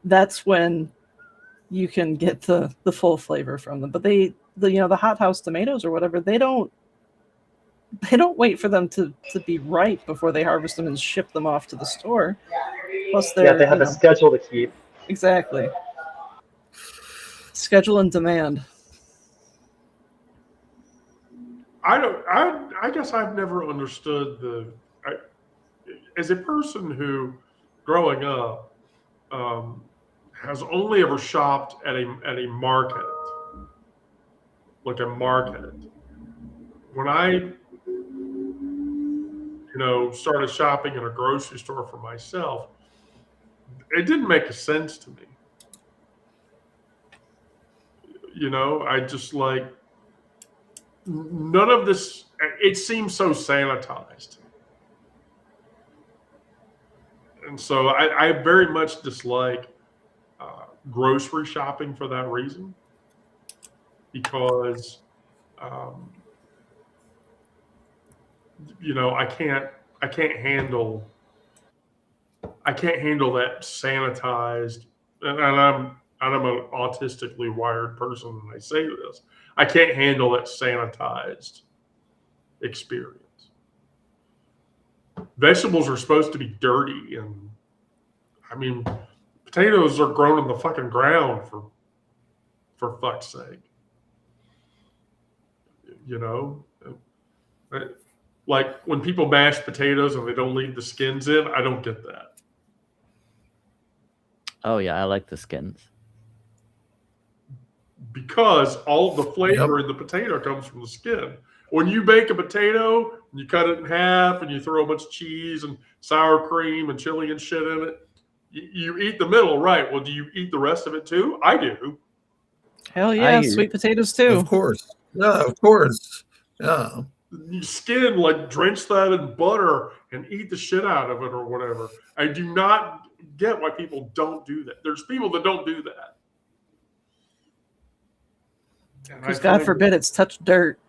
that's when you can get the full flavor from them. But the hothouse tomatoes or whatever, they don't wait for them to be ripe before they harvest them and ship them off to the store. Plus they have a schedule to keep. Exactly. Schedule and demand. I guess I've never understood as a person who, growing up, has only ever shopped at a market, like a market. When I, started shopping in a grocery store for myself, it didn't make sense to me. I just like none of this. It seems so sanitized. And so I very much dislike grocery shopping for that reason, because I can't handle that sanitized, and I'm an autistically wired person when I say this. I can't handle that sanitized experience. Vegetables are supposed to be dirty, and potatoes are grown in the fucking ground for fuck's sake. Like when people mash potatoes and they don't leave the skins in, I don't get that. Oh yeah, I like the skins. Because all of the flavor in the potato comes from the skin. When you bake a potato, you cut it in half and you throw a bunch of cheese and sour cream and chili and shit in it, You eat the middle, right? Well, do you eat the rest of it too? I do. Hell yeah, I- sweet potatoes too. Of course. Yeah, of course. Yeah. You skin, like, drench that in butter and eat the shit out of it or whatever. I do not get why people don't do that. There's people that don't do that. And I Because God find- forbid it's touch dirt.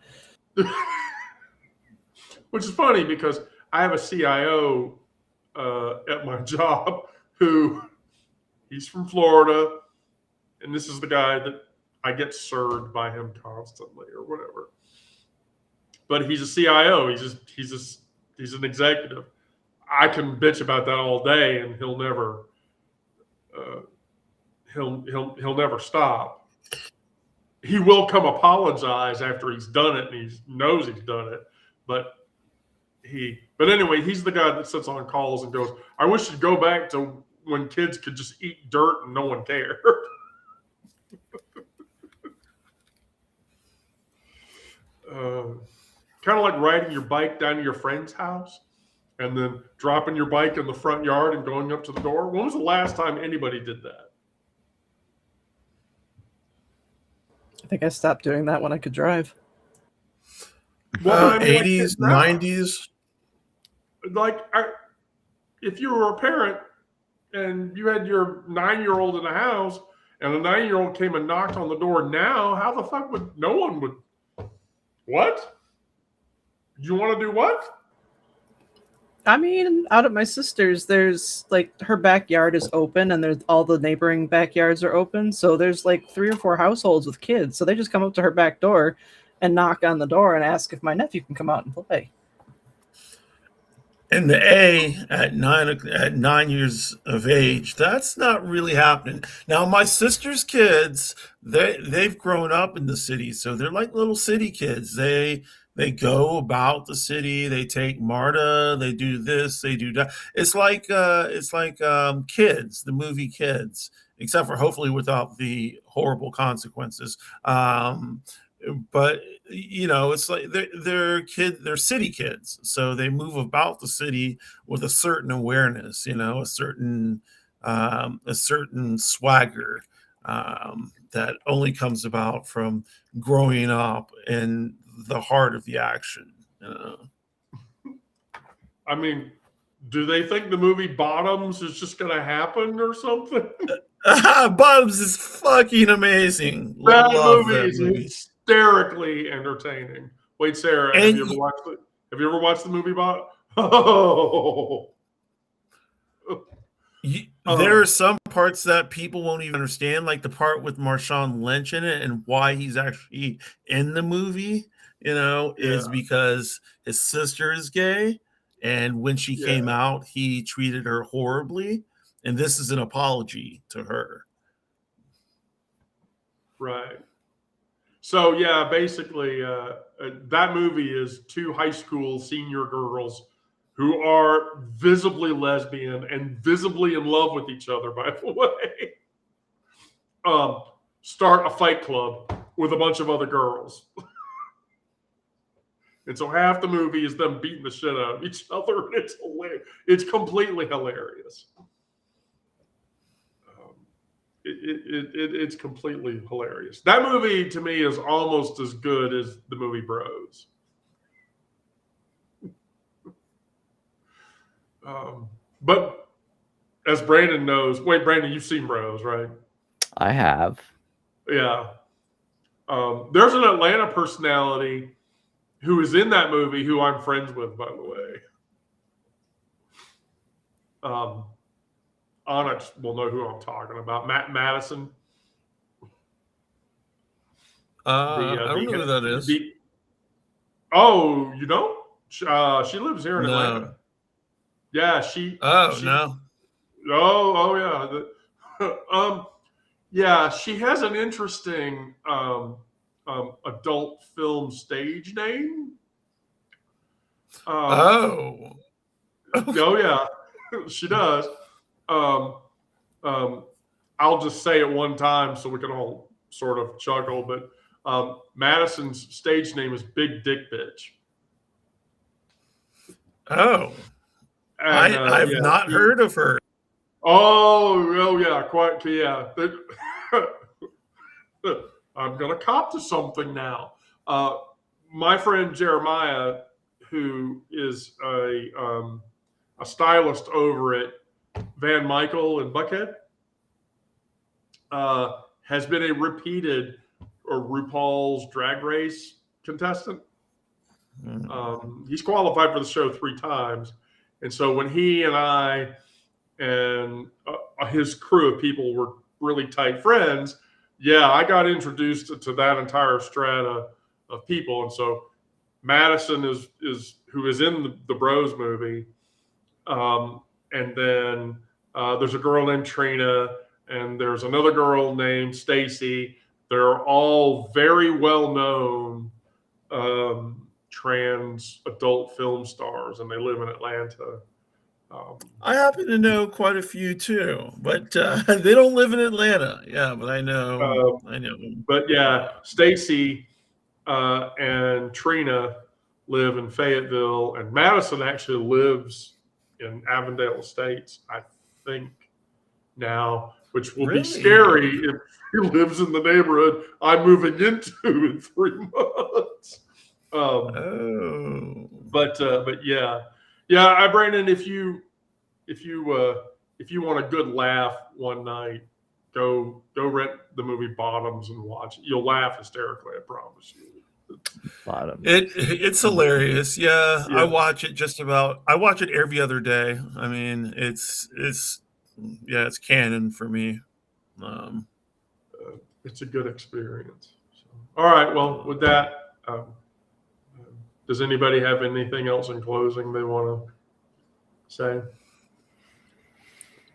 Which is funny because I have a CIO at my job who he's from Florida, and this is the guy that I get served by him constantly or whatever. But he's a CIO. He's an executive. I can bitch about that all day, and he'll never never stop. He will come apologize after he's done it, and he knows he's done it. But anyway, he's the guy that sits on calls and goes, "I wish you'd go back to when kids could just eat dirt and no one cared." Kind of like riding your bike down to your friend's house and then dropping your bike in the front yard and going up to the door. When was the last time anybody did that? I think I stopped doing that when I could drive. Well, I mean, like 80s, kids now. 90s. Like, if you were a parent and you had your 9-year-old in the house and a 9-year-old came and knocked on the door now, how the fuck would no one would? What? You want to do what? I mean, out at my sister's, there's like her backyard is open, and there's all the neighboring backyards are open. So there's like 3 or 4 households with kids. So they just come up to her back door and knock on the door and ask if my nephew can come out and play. And the A at 9 years of age, that's not really happening. Now, my sister's kids, they've grown up in the city, so they're like little city kids. They go about the city. They take MARTA. They do this. They do that. It's like Kids, the movie Kids, except for hopefully without the horrible consequences. But it's like they're city kids, so they move about the city with a certain awareness, a certain swagger that only comes about from growing up in the heart of the action. I mean, do they think the movie Bottoms is just going to happen or something? Bottoms is fucking amazing. That Love movie that is movie. hysterically entertaining. Wait, Sarah, have And you ever watched the movie Bottoms? Oh. There are some parts that people won't even understand, like the part with Marshawn Lynch in it and why he's actually in the movie, is because his sister is gay. And when she came out, he treated her horribly. And this is an apology to her. Right. So, yeah, basically, that movie is 2 high school senior girls who are visibly lesbian and visibly in love with each other, by the way, start a fight club with a bunch of other girls. And so half the movie is them beating the shit out of each other, and it's hilarious. It's completely hilarious. It's completely hilarious. That movie, to me, is almost as good as the movie Bros. But as Brandon knows, wait, Brandon, you've seen Bros, right? I have. Yeah. There's an Atlanta personality who is in that movie who I'm friends with, by the way. Onyx will know who I'm talking about. Matt Madison. I don't know who that is. Oh, you don't? She lives here in Atlanta. Yeah, no. Oh, yeah. Yeah, she has an interesting adult film stage name. Oh, yeah, she does. I'll just say it one time so we can all sort of chuckle. But Madison's stage name is Big Dick Bitch. Oh. And, I've not heard of her. Oh, yeah, quite, yeah. I'm gonna cop to something now. My friend Jeremiah, who is a stylist over at Van Michael in Buckhead, has been a repeated or RuPaul's Drag Race contestant. He's qualified for the show 3 times, and so when he and I and his crew of people were really tight friends, yeah, I got introduced to that entire strata of people, and so Madison is who is in the Bros movie, and then there's a girl named Trina, and there's another girl named Stacy. They're all very well known trans adult film stars, and they live in Atlanta. I happen to know quite a few too, but they don't live in Atlanta. Yeah, but I know. But yeah, Stacy and Trina live in Fayetteville, and Madison actually lives in Avondale Estates, I think, now, which will be scary if he lives in the neighborhood I'm moving into in 3 months. But yeah, Brandon, if you want a good laugh one night, go rent the movie Bottoms and watch it. You'll laugh hysterically, I promise you. Bottoms. It's hilarious. Yeah, I watch it every other day. I mean, it's canon for me. It's a good experience. So, all right. Well, with that, does anybody have anything else in closing they want to say?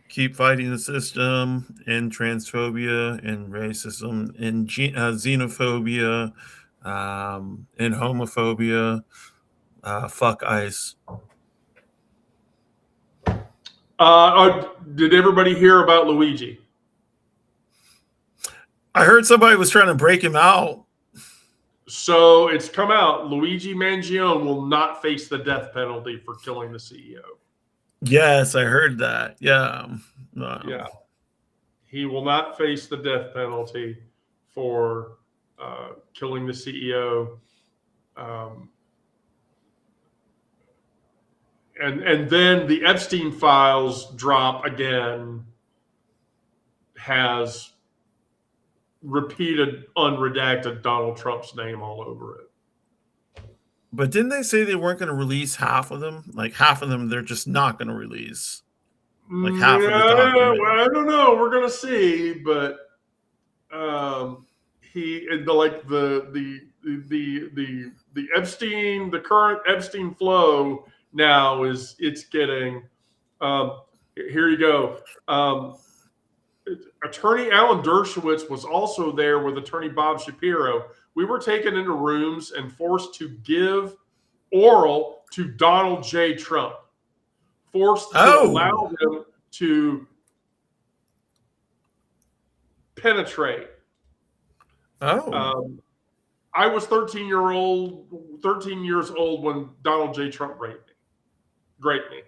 Keep fighting the system and transphobia and racism and xenophobia and homophobia. Fuck ICE. Did everybody hear about Luigi? I heard somebody was trying to break him out. So it's come out. Luigi Mangione will not face the death penalty for killing the CEO. Yes, I heard that. Yeah. Yeah. He will not face the death penalty for killing the CEO. And then the Epstein files drop again has repeated unredacted Donald Trump's name all over it. But didn't they say they weren't going to release half of them? Like half of them, they're just not going to release. Like half of the document. Well, I don't know. We're going to see, but the Epstein, the current Epstein flow now it's getting. Here you go. Attorney Alan Dershowitz was also there with Attorney Bob Shapiro. We were taken into rooms and forced to give oral to Donald J. Trump, forced to allow him to penetrate. I was 13 years old when Donald J. Trump raped me.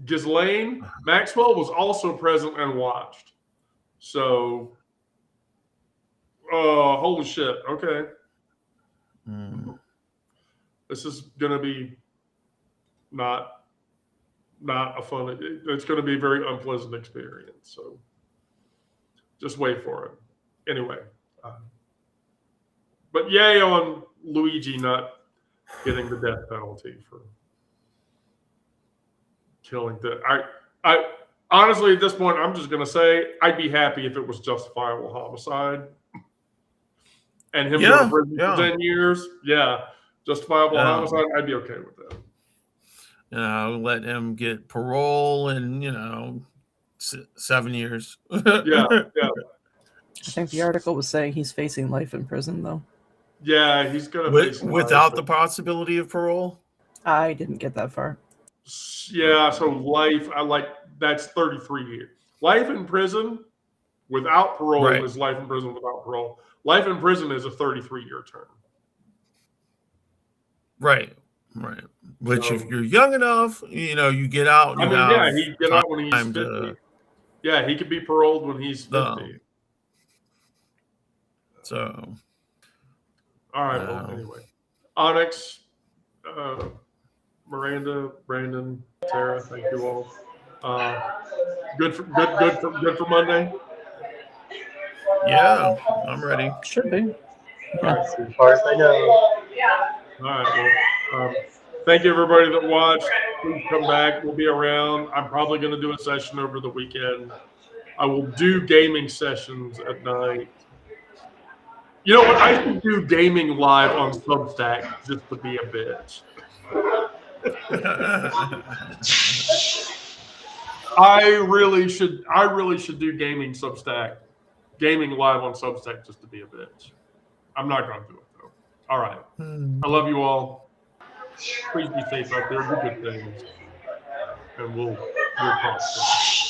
Ghislaine Maxwell was also present and watched. So, holy shit. Okay. This is going to be not a fun, it's going to be a very unpleasant experience. So just wait for it. Anyway. But yay on Luigi not getting the death penalty for killing I honestly, at this point, I'm just going to say I'd be happy if it was justifiable homicide. And him going to prison for 10 years. Yeah. Justifiable homicide. I'd be okay with that. Let him get parole and, 7 years. Yeah. I think the article was saying he's facing life in prison, though. Yeah, he's going to face without the possibility of parole? I didn't get that far. Yeah, so life, that's 33 years. Life in prison without parole is life in prison without parole. Life in prison is a 33-year term. Right. Right. Which, So- if you're young enough, you get out. I You mean, have yeah, he'd get out when he's time 50. to- Yeah, he could be paroled when he's 50. So, All right. Well, anyway, Onyx, Miranda, Brandon, Tara, thank you all. Good for Monday. yeah, I'm ready. Should be. As far as I know. All right. Well, thank you everybody that watched. Please come back. We'll be around. I'm probably going to do a session over the weekend. I will do gaming sessions at night. You know what? I should do gaming live on Substack just to be a bitch. I really should do gaming live on Substack just to be a bitch. I'm not going to do it though. All right. I love you all. Please be safe out there. Do good things. And we'll talk soon.